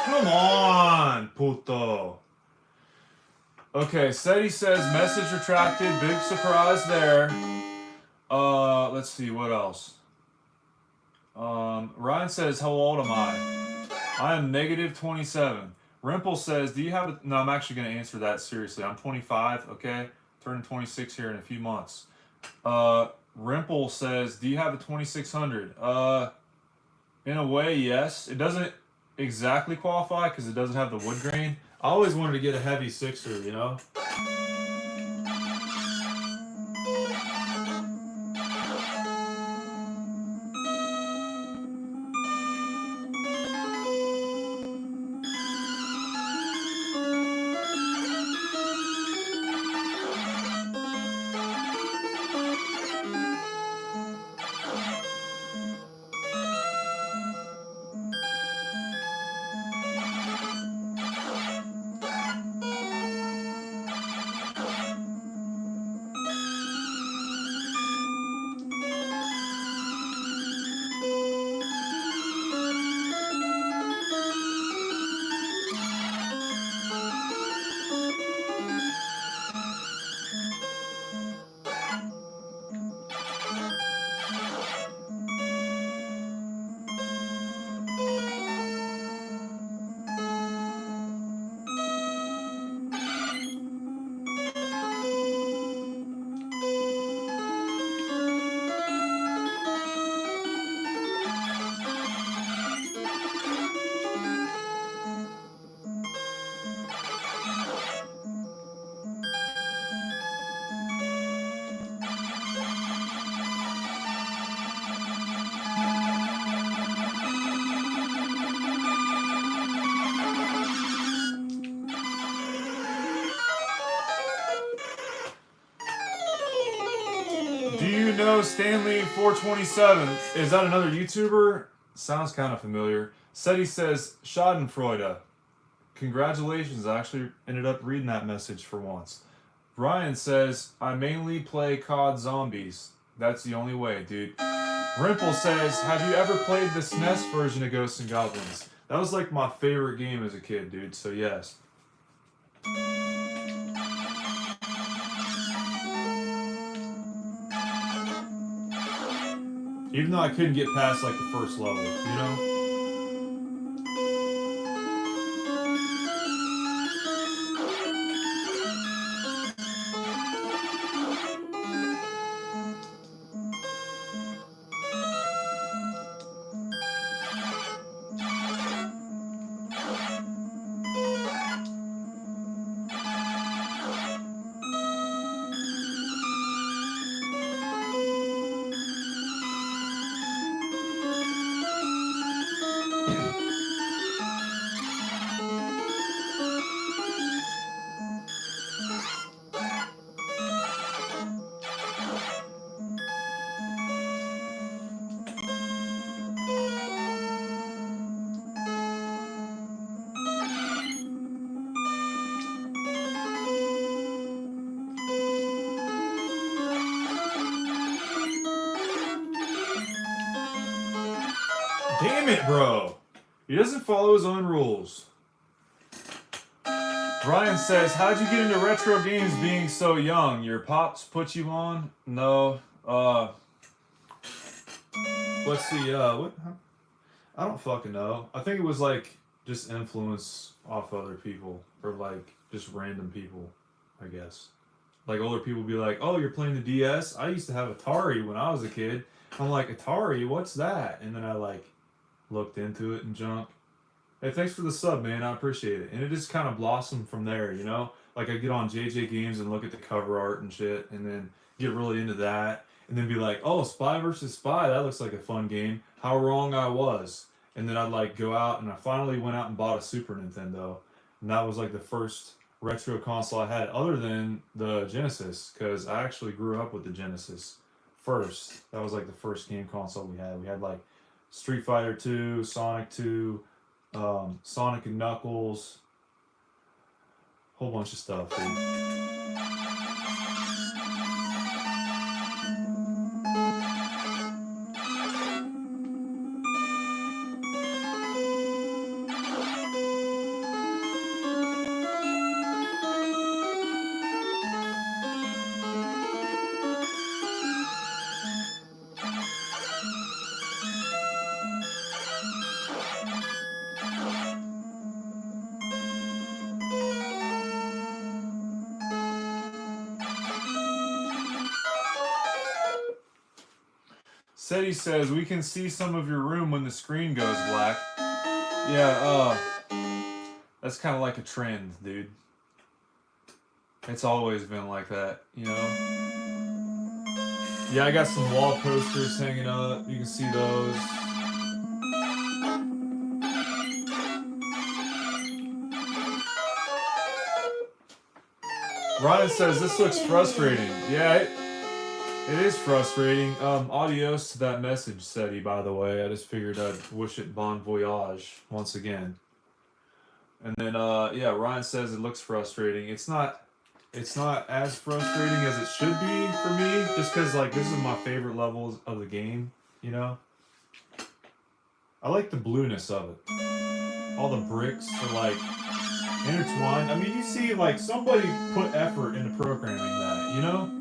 Come on, puto. Okay, Seti says message retracted. Big surprise there. Let's see what else. Ryan says, how old am I? I am negative 27. Rimple says, do you have a... No, I'm actually going to answer that seriously. I'm 25, okay? Turning 26 here in a few months. Rimple says, do you have a 2600? In a way, yes. It doesn't exactly qualify because it doesn't have the wood grain. I always wanted to get a heavy sixer, you know? Do you know Stanley 427? Is that another YouTuber? Sounds kind of familiar. Seti says, Schadenfreude. Congratulations, I actually ended up reading that message for once. Ryan says, I mainly play COD Zombies. That's the only way, dude. Rimple says, have you ever played the SNES version of Ghosts and Goblins? That was like my favorite game as a kid, dude, so yes. Even though I couldn't get past like the first level, you know? Damn it, bro. He doesn't follow his own rules. Ryan says, how'd you get into retro games being so young? Your pops put you on? No. Let's see, what? I don't fucking know. I think it was like just influence off other people or like just random people, I guess. Like older people be like, oh, you're playing the DS? I used to have Atari when I was a kid. I'm like, Atari? What's that? And then I like looked into it and junk. Hey, thanks for the sub, man. I appreciate it. And it just kind of blossomed from there, you know? Like I get on JJ Games and look at the cover art and shit and then get really into that. And then be like, oh, Spy versus Spy, that looks like a fun game. How wrong I was. And then I'd like go out and I finally went out and bought a Super Nintendo. And that was like the first retro console I had other than the Genesis, because I actually grew up with the Genesis first. That was like the first game console we had. We had like Street Fighter 2, Sonic 2, Sonic and Knuckles, whole bunch of stuff, dude. Seti says, we can see some of your room when the screen goes black. Yeah, that's kind of like a trend, dude. It's always been like that, you know? Yeah, I got some wall posters hanging up. You can see those. Ryan says, this looks frustrating. Yeah, it is frustrating. Adios to that message, Seti, by the way. I just figured I'd wish it bon voyage once again. And then, yeah, Ryan says it looks frustrating. It's not as frustrating as it should be for me, just because, like, this is my favorite levels of the game, you know? I like the blueness of it. All the bricks are, like, intertwined. I mean, you see, like, somebody put effort into programming that, you know?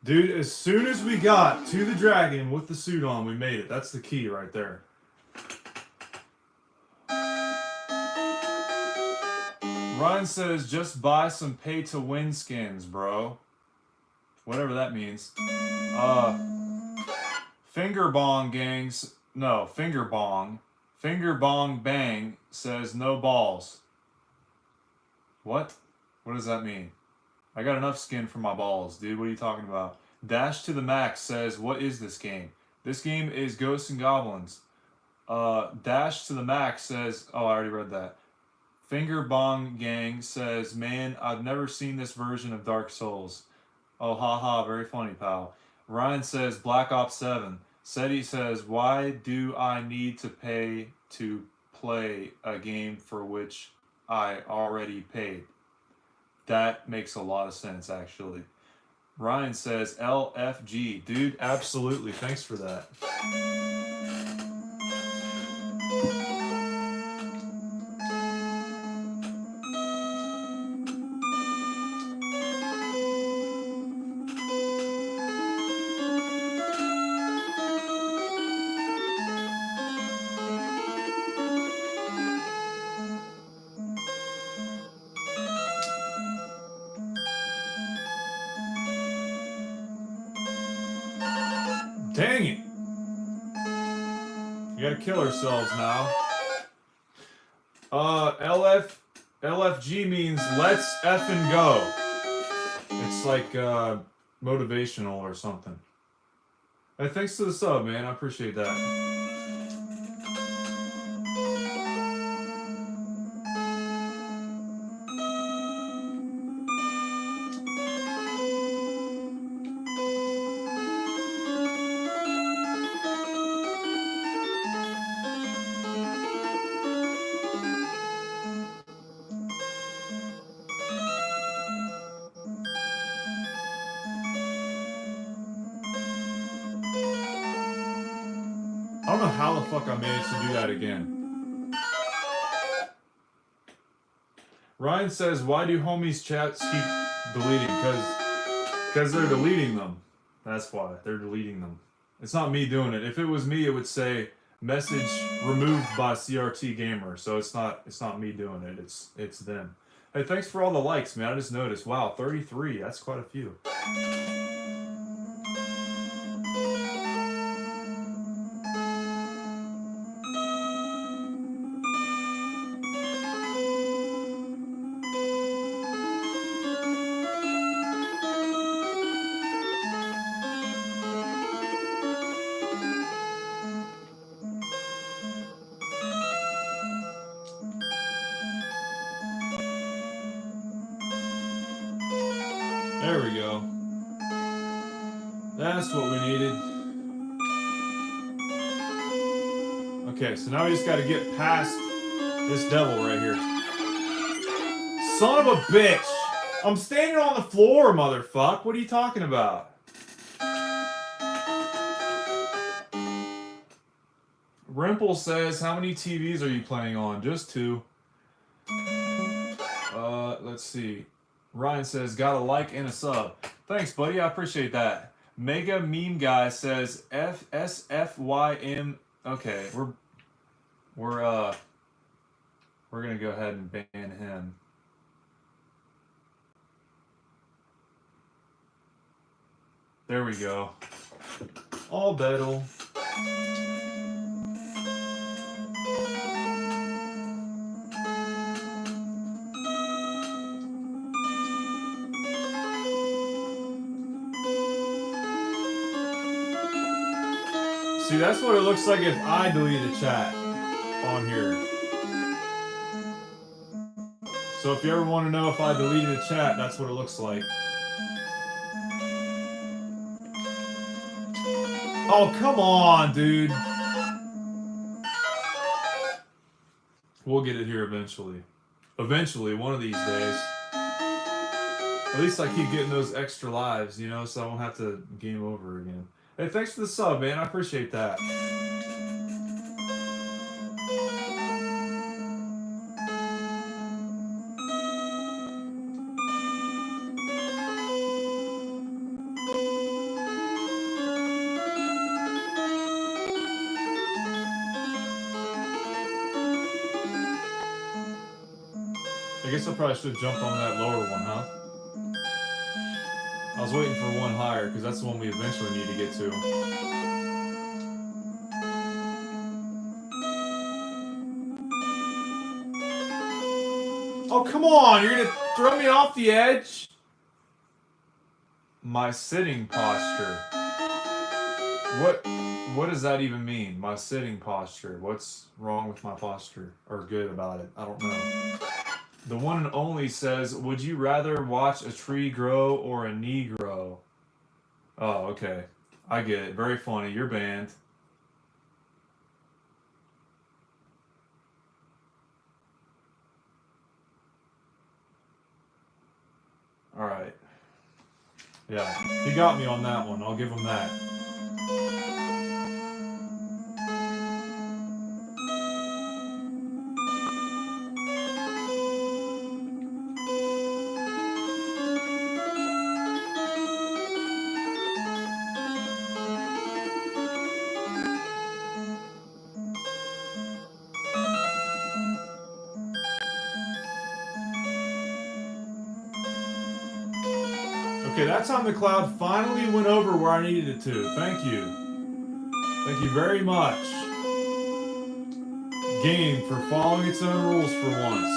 Dude, as soon as we got to the dragon with the suit on, we made it. That's the key right there. Ryan says, just buy some pay-to-win skins, bro. Whatever that means. Finger Bong Gangs... No, Finger Bong. Finger Bong Bang says, no balls. What? What does that mean? I got enough skin for my balls, dude. What are you talking about? Dash to the Max says, what is this game? This game is Ghosts and Goblins. Dash to the Max says, oh, I already read that. Finger Bong Gang says, man, I've never seen this version of Dark Souls. Oh, haha, very funny, pal. Ryan says Black Ops 7. Seti says, why do I need to pay to play a game for which I already paid? That makes a lot of sense, actually. Ryan says LFG. Dude, absolutely. Thanks for that. Dang it! We gotta kill ourselves now. LFG means let's effing go. It's like motivational or something. Hey, thanks to the sub, man. I appreciate that. I don't know how the fuck I managed to do that again. Ryan says, why do homies chats keep deleting? Because they're deleting them. That's why. They're deleting them. It's not me doing it. If it was me, it would say message removed by CRT Gamer. So it's not me doing it. It's them. Hey, thanks for all the likes, man. I just noticed. Wow, 33. That's quite a few. There we go. That's what we needed. Okay, so now we just gotta get past this devil right here. Son of a bitch! I'm standing on the floor, motherfuck. What are you talking about? Rimple says, how many TVs are you playing on? Just 2. Let's see. Ryan says, got a like and a sub. Thanks, buddy. I appreciate that. Mega Meme Guy says SFYM. Okay, we're gonna go ahead and ban him. There we go. All battle. See, that's what it looks like if I delete a chat on here. So if you ever want to know if I deleted a chat, that's what it looks like. Oh, come on, dude. We'll get it here eventually. Eventually, one of these days. At least I keep getting those extra lives, you know, so I won't have to game over again. Hey, thanks for the sub, man. I appreciate that. I guess I probably should have jumped on that lower one, huh? I was waiting for one higher, because that's the one we eventually need to get to. Oh, come on! You're gonna throw me off the edge? My sitting posture. What does that even mean? My sitting posture. What's wrong with my posture? Or good about it? I don't know. The one and only says, would you rather watch a tree grow or a knee grow? Oh, okay. I get it. Very funny. You're banned. All right. Yeah, he got me on that one. I'll give him that. Okay, that time the cloud finally went over where I needed it to. Thank you. Thank you very much. Game for following its own rules for once.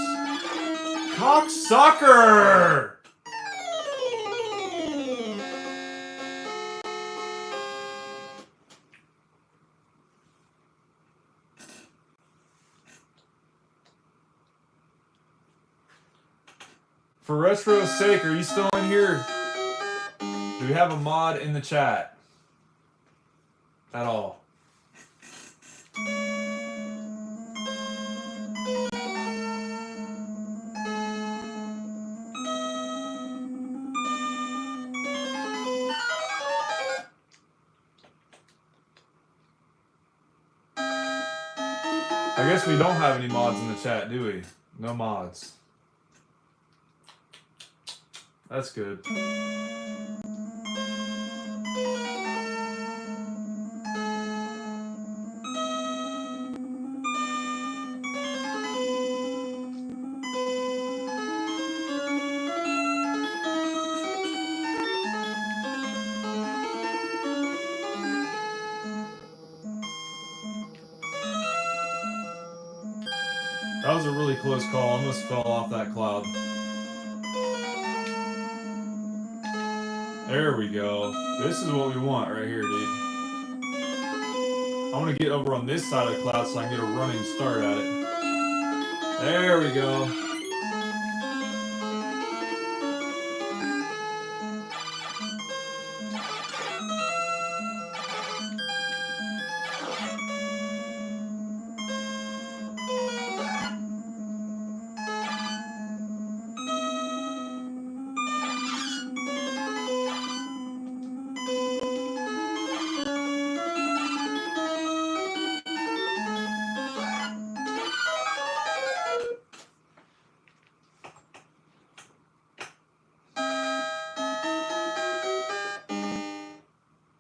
Cocksucker! For Retro's sake, are you still in here? Do we have a mod in the chat? At all? I guess we don't have any mods in the chat, do we? No mods. That's good. That was a really close call. Almost fell off that cloud. There we go. This is what we want right here, dude. I want to get over on this side of the cloud so I can get a running start at it. There we go.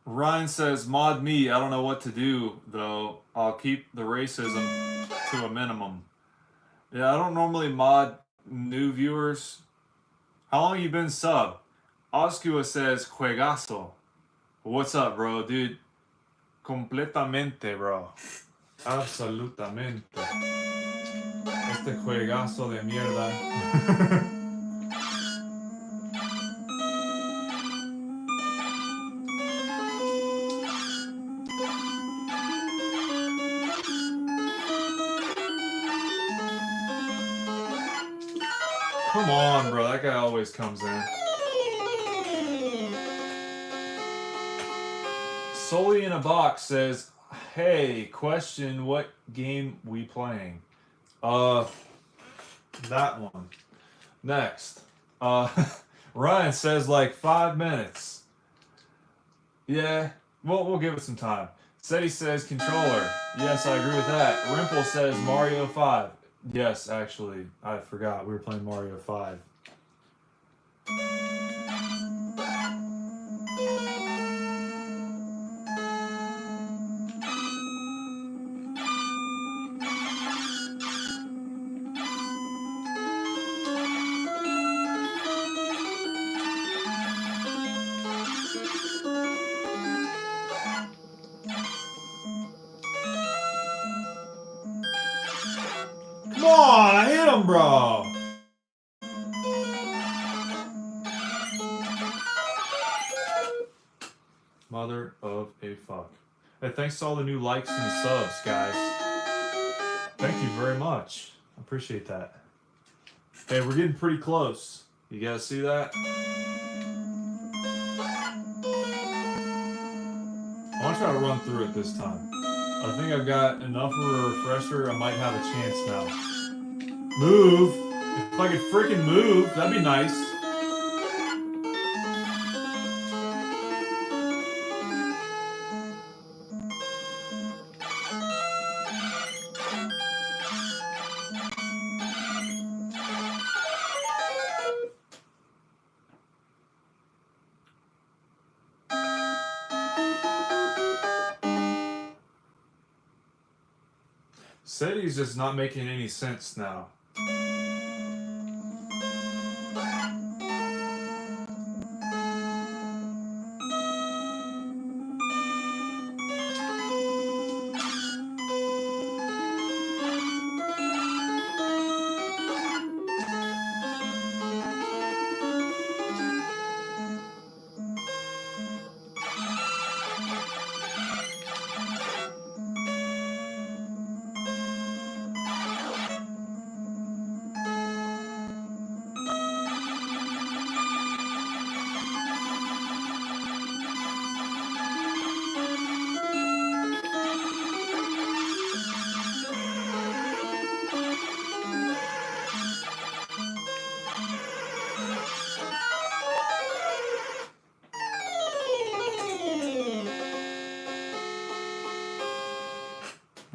Ryan says, mod me. I don't know what to do, though. I'll keep the racism to a minimum. Yeah, I don't normally mod new viewers. How long you been sub? Oskua says, juegazo. What's up, bro? Dude, completamente, bro. Absolutamente. Este juegazo de mierda. Come on, bro. That guy always comes in. Solely in a Box says, hey, question, what game we playing? That one. Next. Ryan says like 5 minutes. Yeah, we'll give it some time. Seti says controller. Yes, I agree with that. Rimple says Mario 5. Yes, actually, I forgot. We were playing Mario 5. Come on, I hit him, bro. Mother of a fuck. Hey, thanks to all the new likes and subs, guys. Thank you very much. I appreciate that. Hey, we're getting pretty close. You guys see that? want to try to run through it this time. I think I've got enough of a refresher. I might have a chance now. Move. If I could freaking move, that'd be nice. City's just not making any sense now.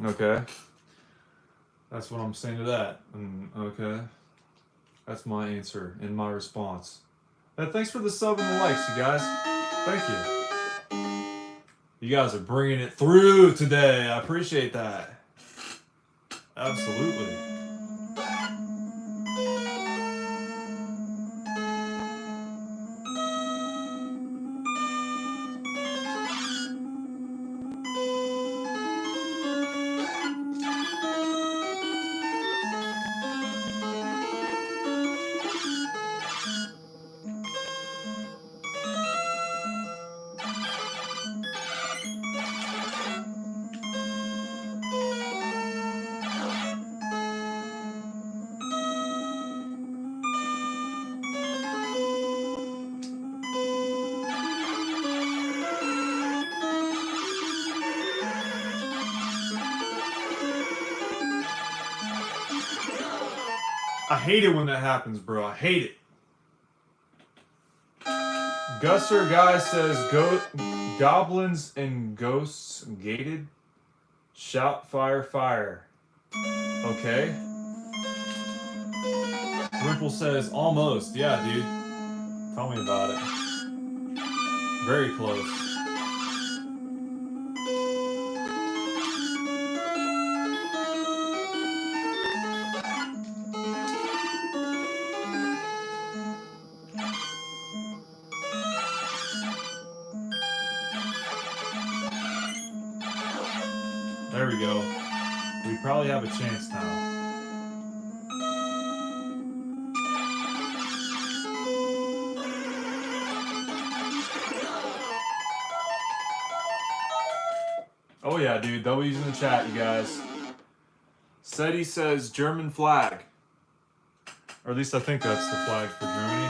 Okay. That's what I'm saying to that. Okay. That's my answer and my response. Thanks for the sub and the likes, you guys. Thank you. You guys are bringing it through today. I appreciate that. Absolutely. I hate it when that happens, bro. I hate it. Gusser guy says, Goblins and ghosts gated. Shout fire fire. Okay. Ripple says, almost. Yeah, dude. Tell me about it. Very close. There we go. We probably have a chance now. Oh yeah, dude. W's in the chat, you guys. Seti says German flag. Or at least I think that's the flag for Germany.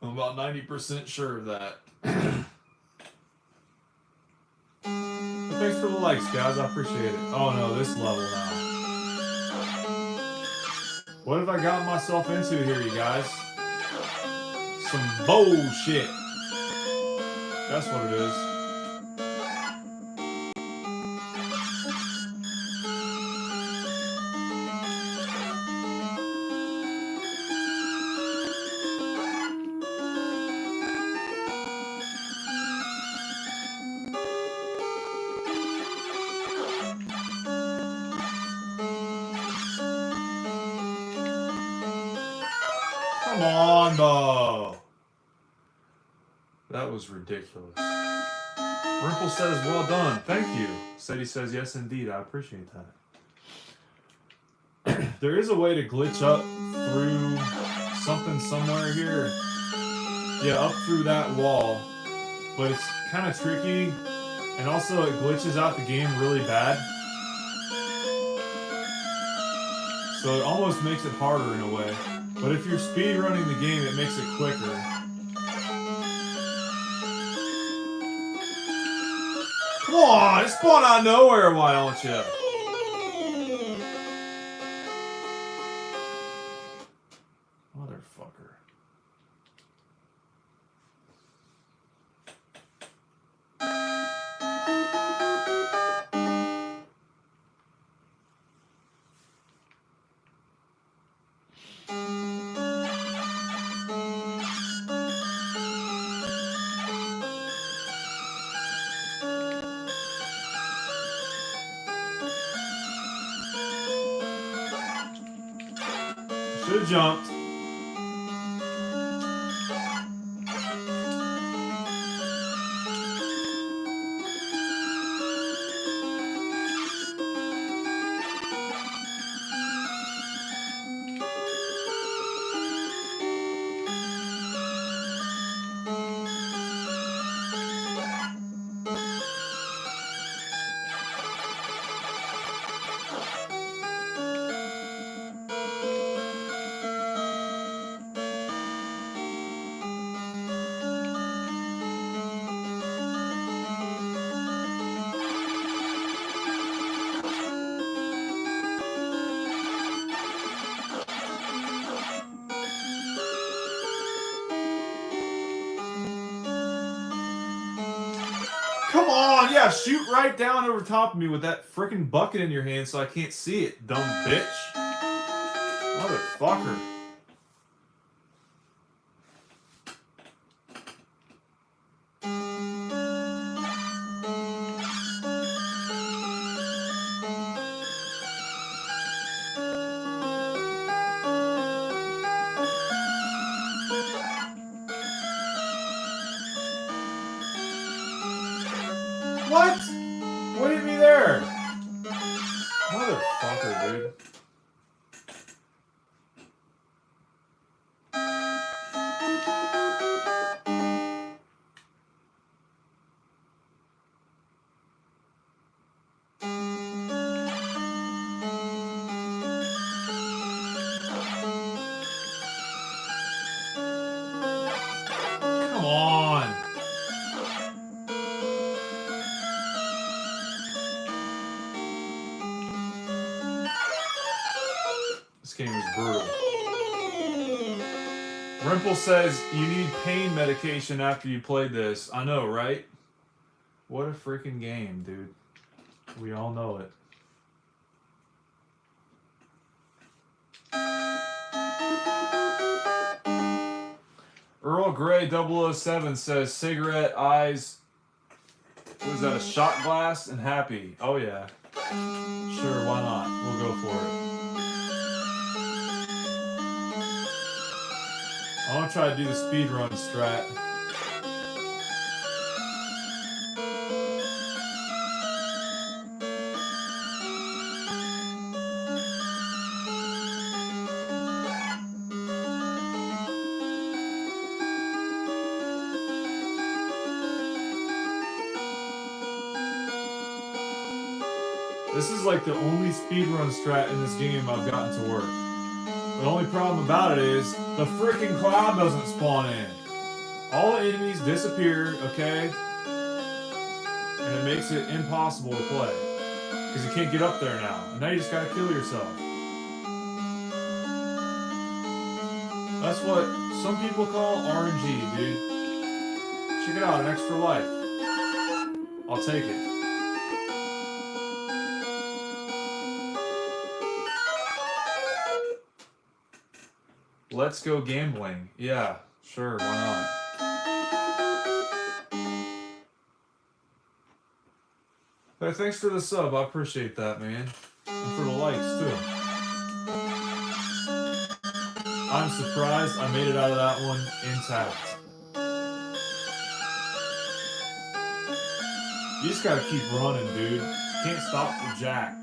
I'm about 90% sure of that. Thanks for the likes, guys. I appreciate it. Oh no, this level now. What have I gotten myself into here, you guys? Some bullshit. That's what it is. Come on, though. That was ridiculous. Rimple says, well done. Thank you. Seti says, yes, indeed. I appreciate that. There is a way to glitch up through something somewhere here. Yeah, up through that wall. But it's kind of tricky. And also, it glitches out the game really bad. So it almost makes it harder in a way. But if you're speed running the game, it makes it quicker. Come on, it spawned out of nowhere, why don't you? Motherfucker. Should have jumped. Come on, yeah, shoot right down over top of me with that freaking bucket in your hand so I can't see it, dumb bitch. Motherfucker. What? Wait me there. Motherfucker, dude. Come on. This game is brutal. Rimple says you need pain medication after you played this. I know, right? What a freaking game, dude. We all know it. Earl Grey 007 says cigarette, eyes, what is that, a shot glass, and happy. Oh yeah. Sure, why not? We'll go for it. I want to try to do the speedrun strat. This is like the only speedrun strat in this game I've gotten to work. The only problem about it is the freaking cloud doesn't spawn in. All the enemies disappear, okay? And it makes it impossible to play. Because you can't get up there now. And now you just gotta kill yourself. That's what some people call RNG, dude. Check it out, an extra life. I'll take it. Let's go gambling. Yeah, sure, why not? Hey, thanks for the sub. I appreciate that, man. And for the likes, too. I'm surprised I made it out of that one intact. You just gotta keep running, dude. Can't stop for jack.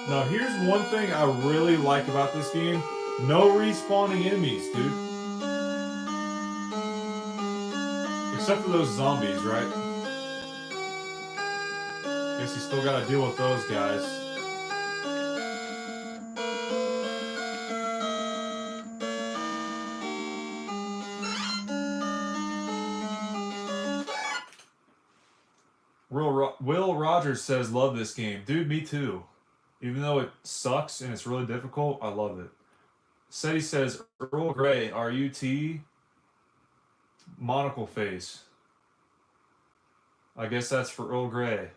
Now, here's one thing I really like about this game. No respawning enemies, dude. Except for those zombies, right? Guess you still gotta deal with those guys. Will Rogers says, love this game. Dude, me too. Even though it sucks and it's really difficult, I love it. Seti says, Earl Grey, R-U-T, monocle face. I guess that's for Earl Grey.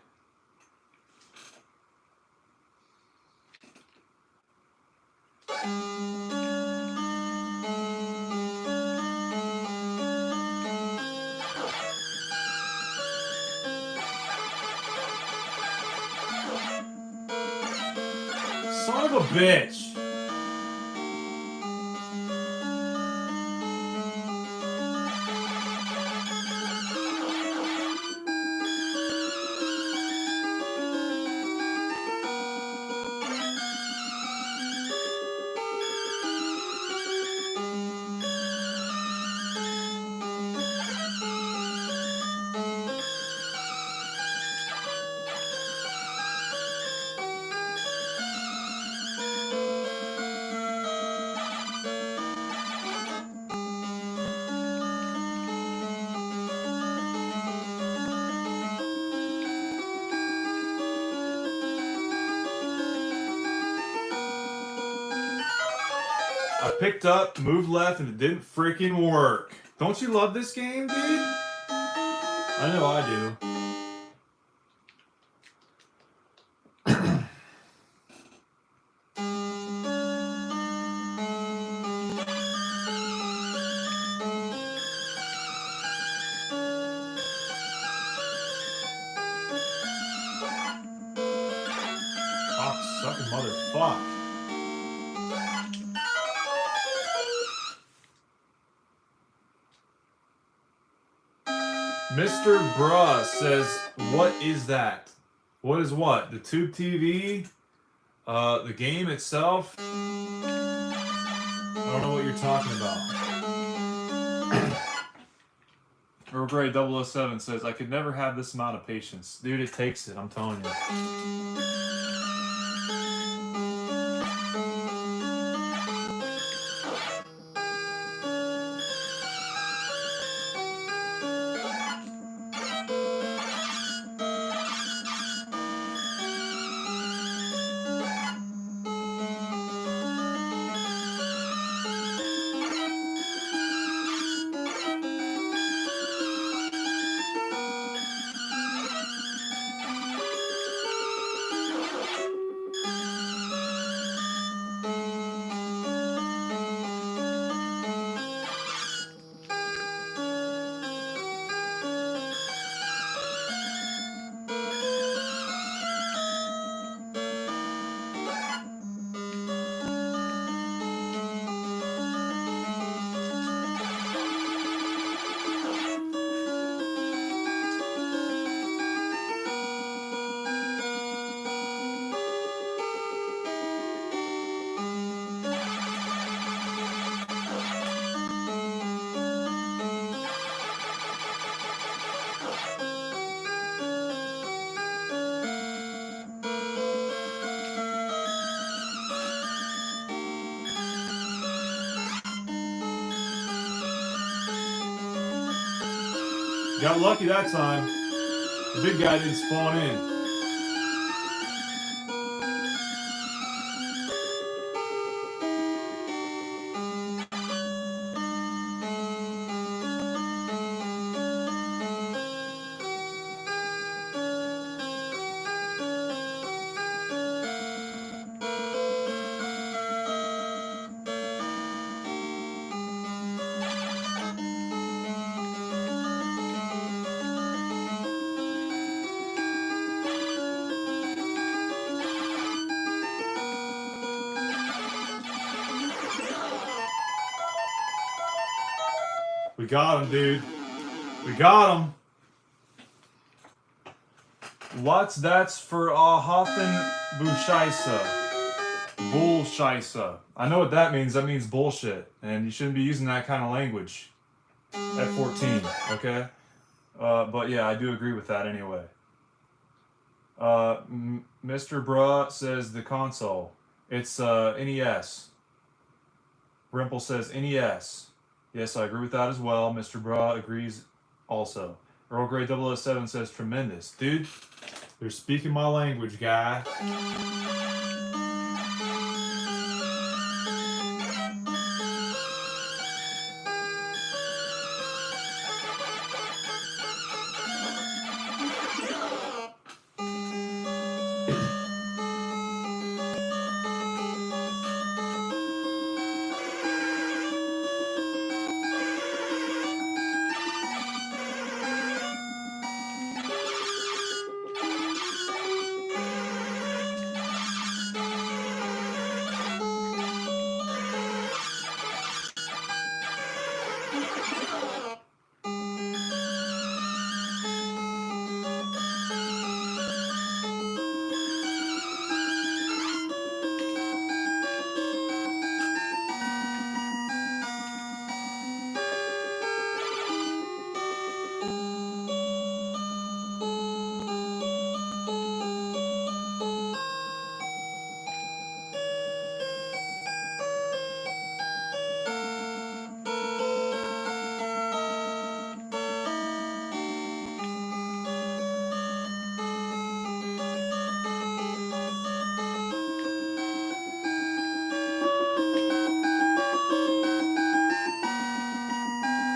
Son of a bitch! I picked up, moved left, and it didn't freaking work. Don't you love this game, dude? I know I do. Sucking motherfuck. Mr. Bruh says, what is that? What is what? The Tube TV? The game itself? I don't know what you're talking about. Earl Grey 007 says, I could never have this amount of patience. Dude, it takes it, I'm telling you. Got lucky that time. The big guy didn't spawn in. We got him, dude. We got him. What's that's for Hoffen Bushaisa? Bullshisa. I know what that means. That means bullshit. And you shouldn't be using that kind of language at 14, okay? But yeah, I do agree with that anyway. Mr. Bruh says the console. It's NES. Rimple says NES. Yes, I agree with that as well. Mr. Bruh agrees also. Earl Grey 007 says tremendous. Dude, they're speaking my language, guy.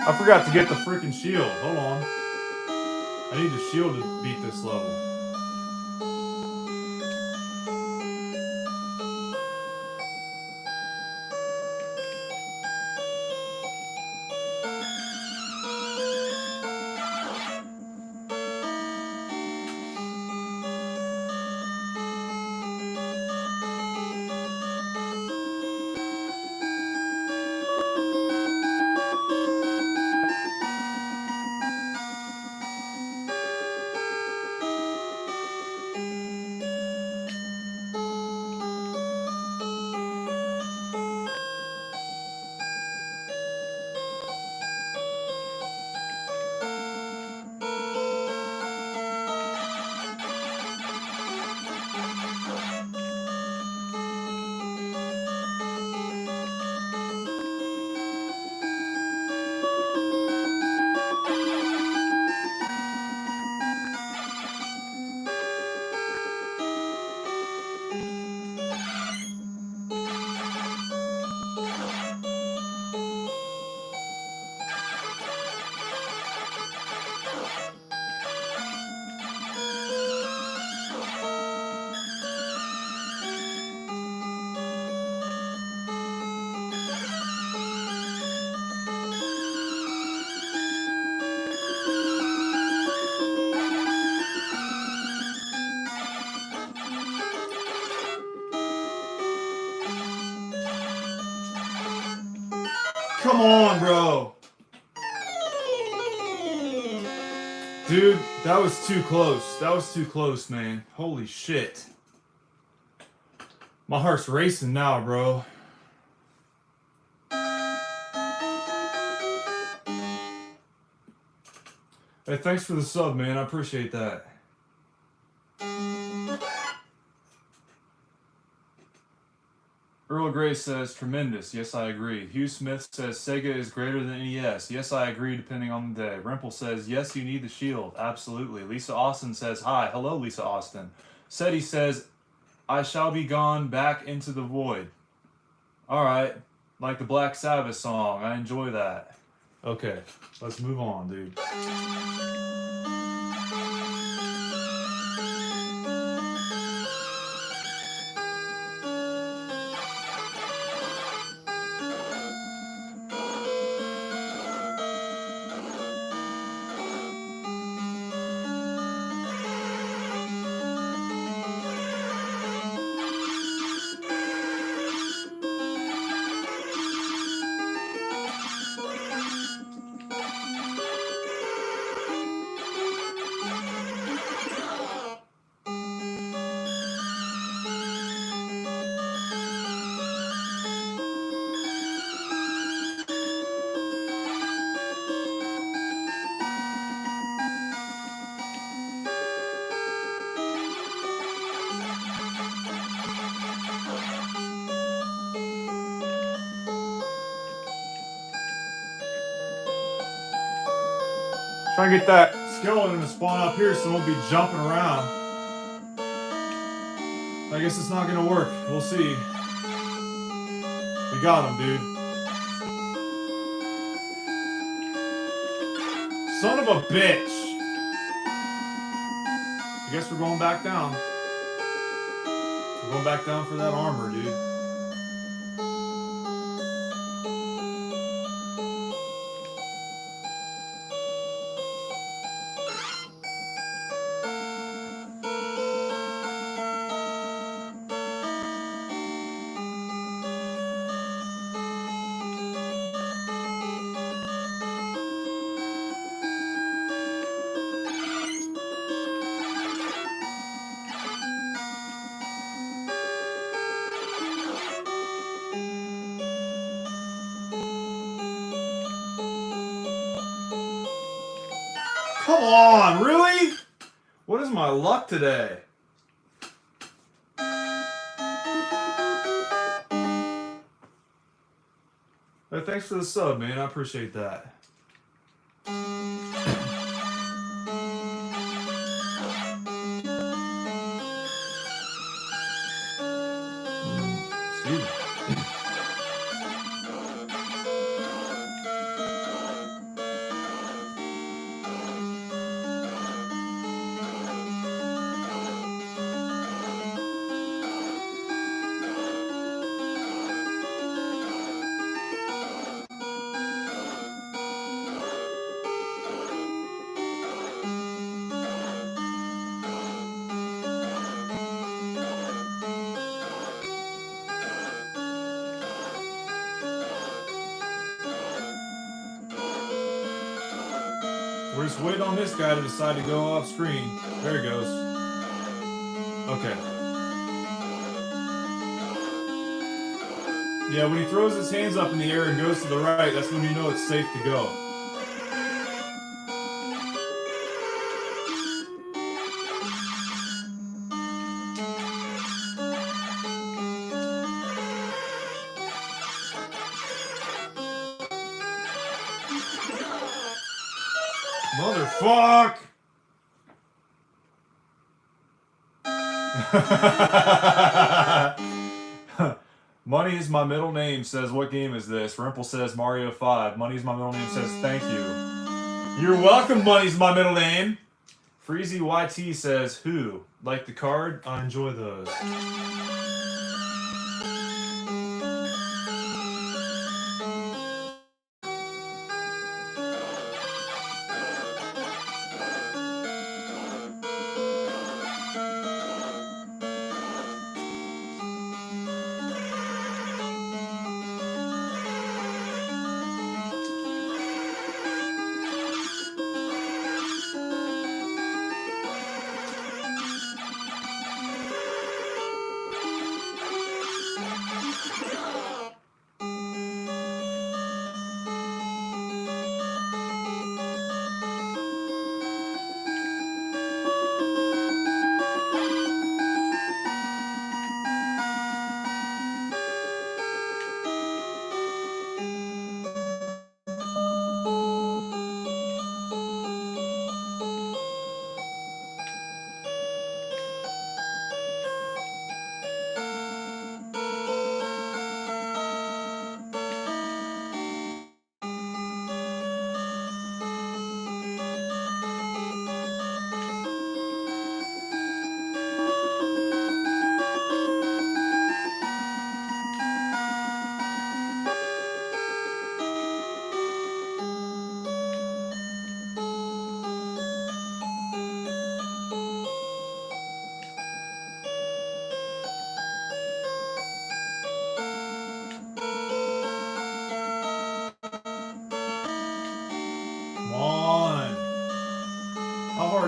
I forgot to get the freaking shield. Hold on. I need the shield to beat this level. Come on, bro. Dude, that was too close. That was too close, man. Holy shit. My heart's racing now, bro. Hey, thanks for the sub, man. I appreciate that. Earl Grey says, tremendous. Yes, I agree. Hugh Smith says, Sega is greater than NES. Yes, I agree, depending on the day. Rimple says, yes, you need the shield. Absolutely. Lisa Austin says, hi. Hello, Lisa Austin. Seti says, I shall be gone back into the void. All right. Like the Black Sabbath song. I enjoy that. Okay, let's move on, dude. Try and get that skeleton to spawn up here so it won't be jumping around. I guess it's not gonna work. We'll see. We got him, dude. Son of a bitch. I guess we're going back down. We're going back down for that armor, dude. Come on, really? What is my luck today? Hey, thanks for the sub, man. I appreciate that. Excuse me. We're just waiting on this guy to decide to go off screen. There he goes. Okay. Yeah, when he throws his hands up in the air and goes to the right, that's when you know it's safe to go. Motherfuck! Money is my middle name says, what game is this? Rimple says Mario 5. Money's my middle name says, thank you. You're welcome, Money's my middle name. Freezy YT says, who? Like the card? I enjoy those.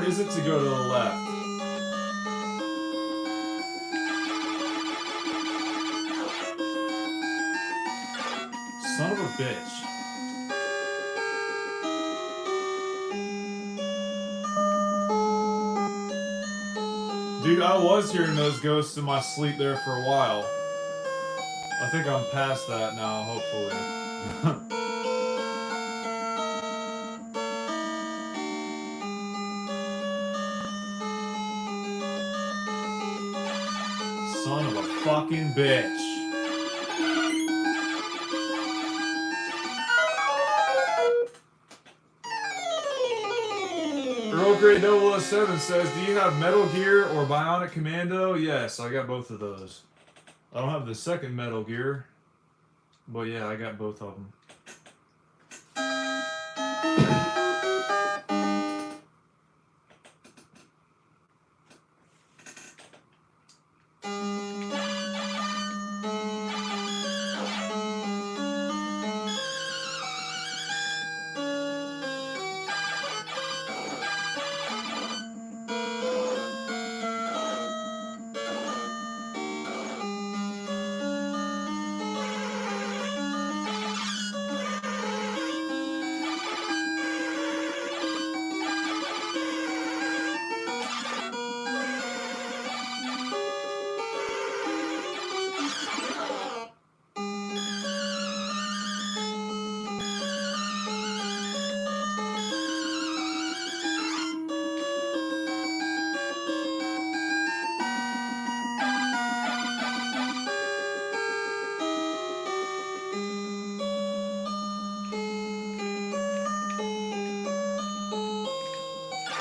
Is it to go to the left? Son of a bitch. Dude, I was hearing those ghosts in my sleep there for a while. I think I'm past that now, hopefully. Son of a fucking bitch. Earl Grey 007 says, do you have Metal Gear or Bionic Commando? Yes, I got both of those. I don't have the second Metal Gear, but yeah, I got both of them.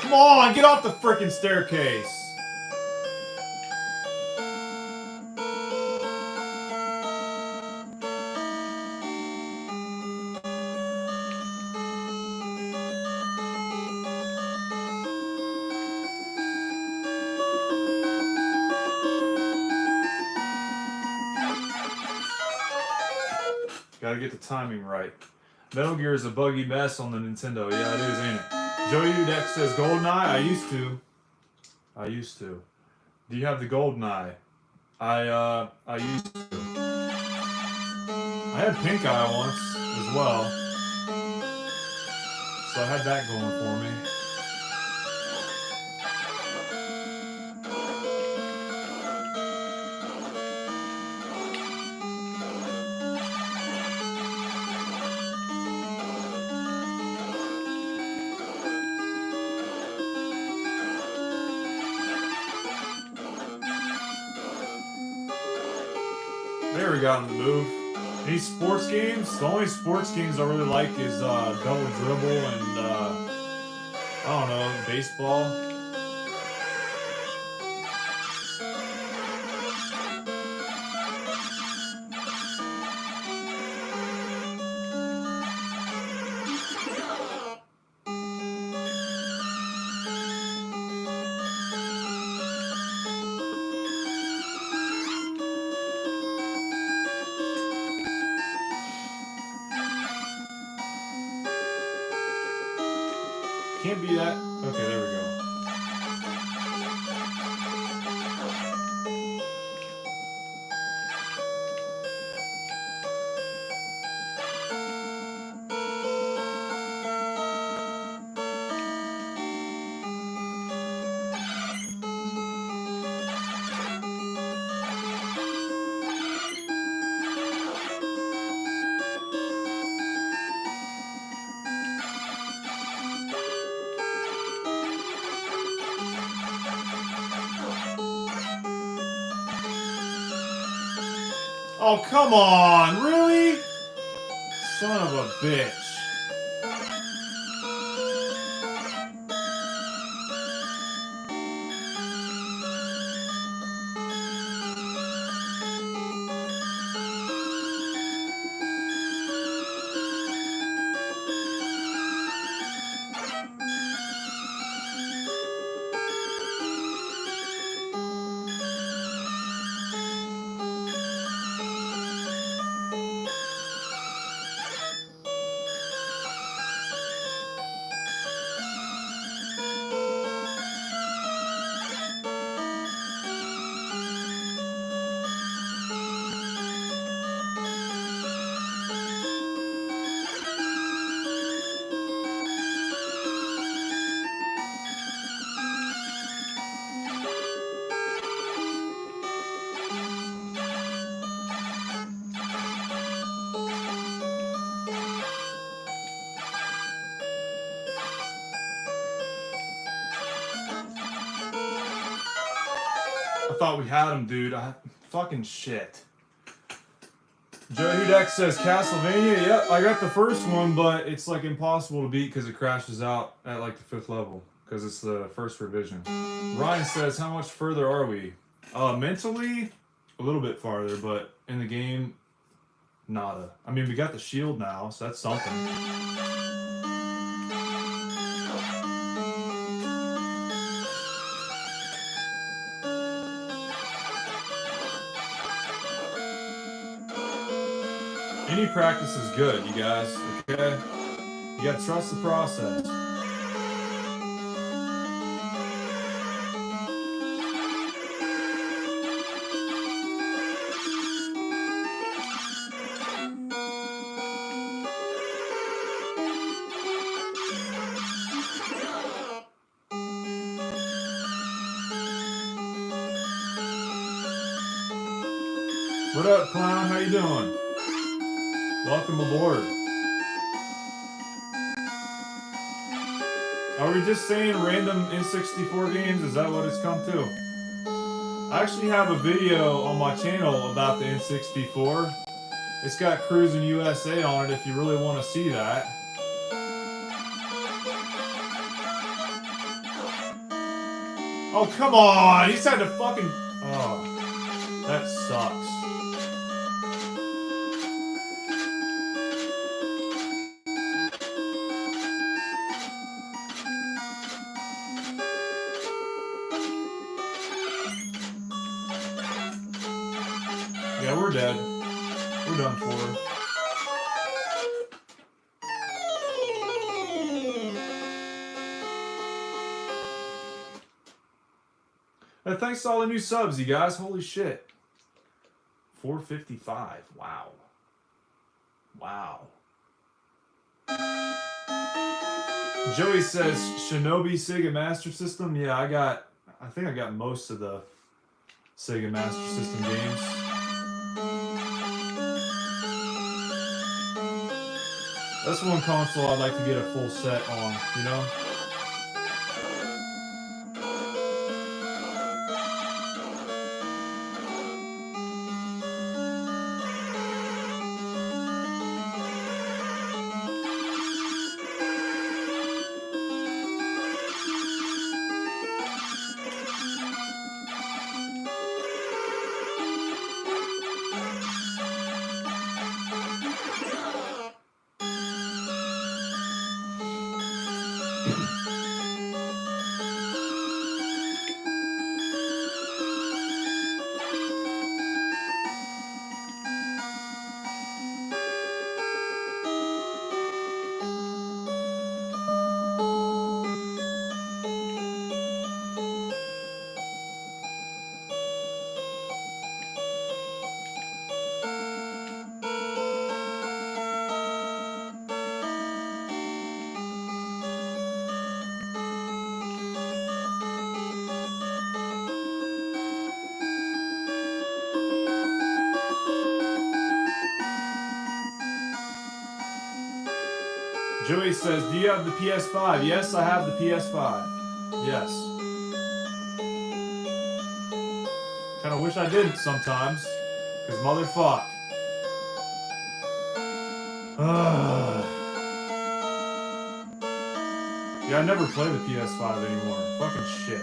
Come on, get off the freaking staircase. Gotta get the timing right. Metal Gear is a buggy mess on the Nintendo. Yeah, it is, ain't it? Joey Dex says GoldenEye. I used to. Do you have the GoldenEye? I used to. I had Pink Eye once as well, so I had that going for me. There we got in the move. Any sports games? The only sports games I really like is Double Dribble and I don't know, baseball. Can't be that. Okay, there we go. Oh, come on, really? Son of a bitch. I thought we had him, dude. Fucking shit. Joe Hudak says Castlevania. Yep, I got the first one, but it's like impossible to beat because it crashes out at like the 5th level because it's the first revision. Ryan says, how much further are we? Mentally, a little bit farther, but in the game, nada. I mean, we got the shield now, so that's something. Any practice is good, you guys, okay? You gotta trust the process. What up, clown? How you doing? Welcome aboard. Are we just saying random N64 games? Is that what it's come to? I actually have a video on my channel about the N64. It's got Cruis'n USA on it if you really want to see that. Oh, come on! He's had to fucking... Oh, that sucks. Yeah, we're dead. We're done for. Hey, thanks to all the new subs, you guys. Holy shit. 455. Wow. Wow. Joey says Shinobi Sega Master System. Yeah, I think I got most of the Sega Master System games. That's one console I'd like to get a full set on, you know? Joey says, do you have the PS5? Yes, I have the PS5. Yes. Kind of wish I didn't sometimes. Because motherfuck. Yeah, I never play the PS5 anymore. Fucking shit.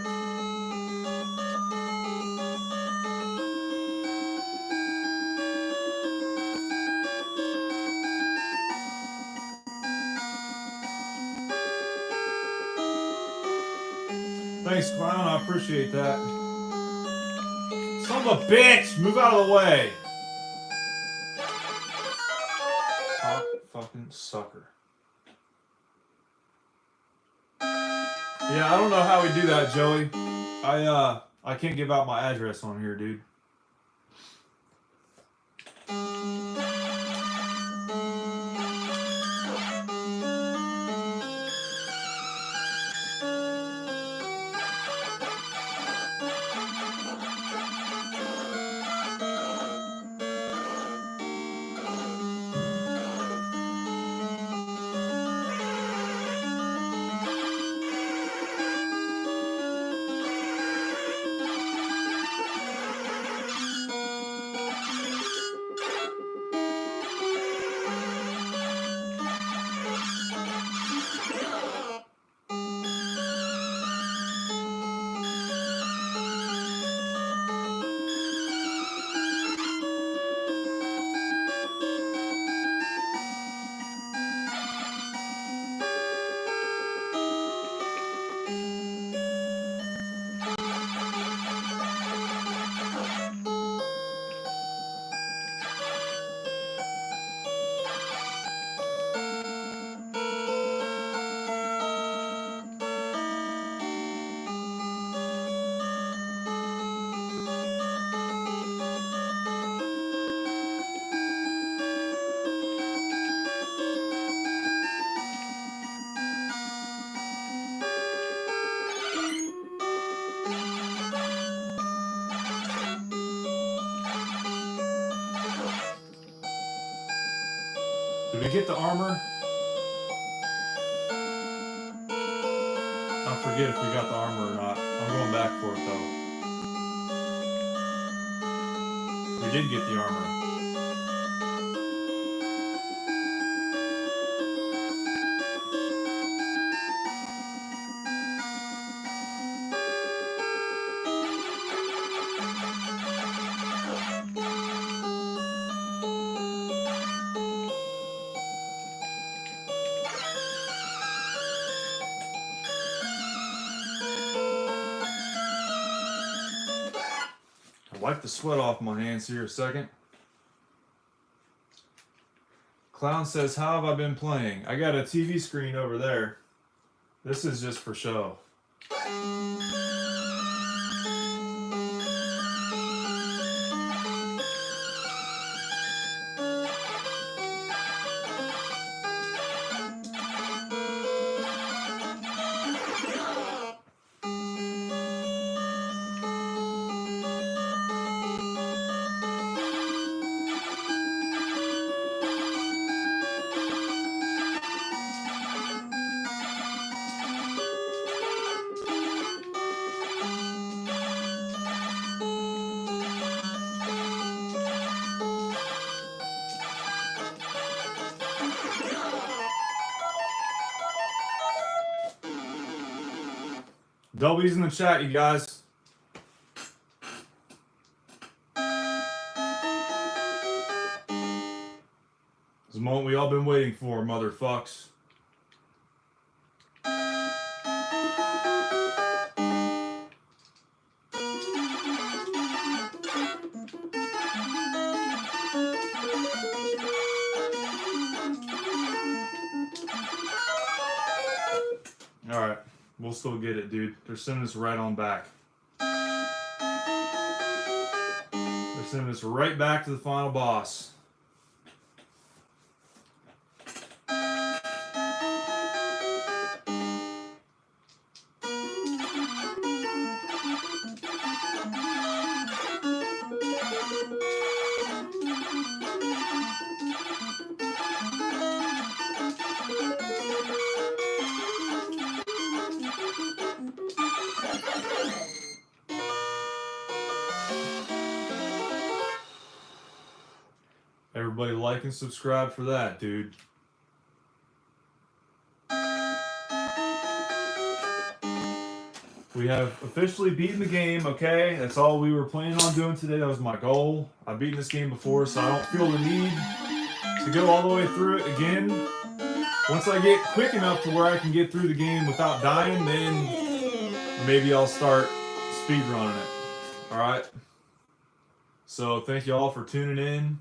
Thanks, Clown. I appreciate that. Son of a bitch! Move out of the way! Hot fucking sucker. Yeah, I don't know how we do that, Joey. I can't give out my address on here, dude. Did we get the armor? I forget if we got the armor or not. I'm going back for it though. We did get the armor. Wipe the sweat off my hands here a second. Clown says, how have I been playing? I got a TV screen over there. This is just for show. W's in the chat, you guys. It's the moment we all been waiting for, motherfucks. Alright, we'll still get it, dude. They're sending us right on back. They're sending us right back to the final boss. Everybody like and subscribe for that, dude. We have officially beaten the game, okay? That's all we were planning on doing today. That was my goal. I've beaten this game before, so I don't feel the need to go all the way through it again. Once I get quick enough to where I can get through the game without dying, then maybe I'll start speedrunning it. Alright? So thank you all for tuning in.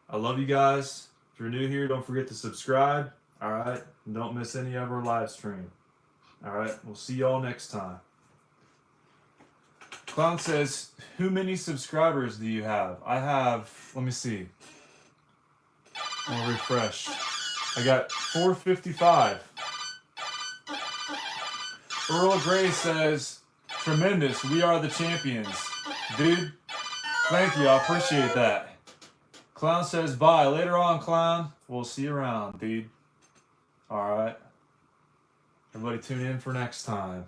I love you guys. If you're new here, don't forget to subscribe. Alright? And don't miss any of our live stream. Alright? We'll see y'all next time. Clown says, how many subscribers do you have? I have, let me see. I'll refresh. I got 455. Earl Gray says, tremendous, we are the champions. Dude, thank you, I appreciate that. Clown says, bye. Later on, Clown. We'll see you around, dude. Alright. Everybody tune in for next time.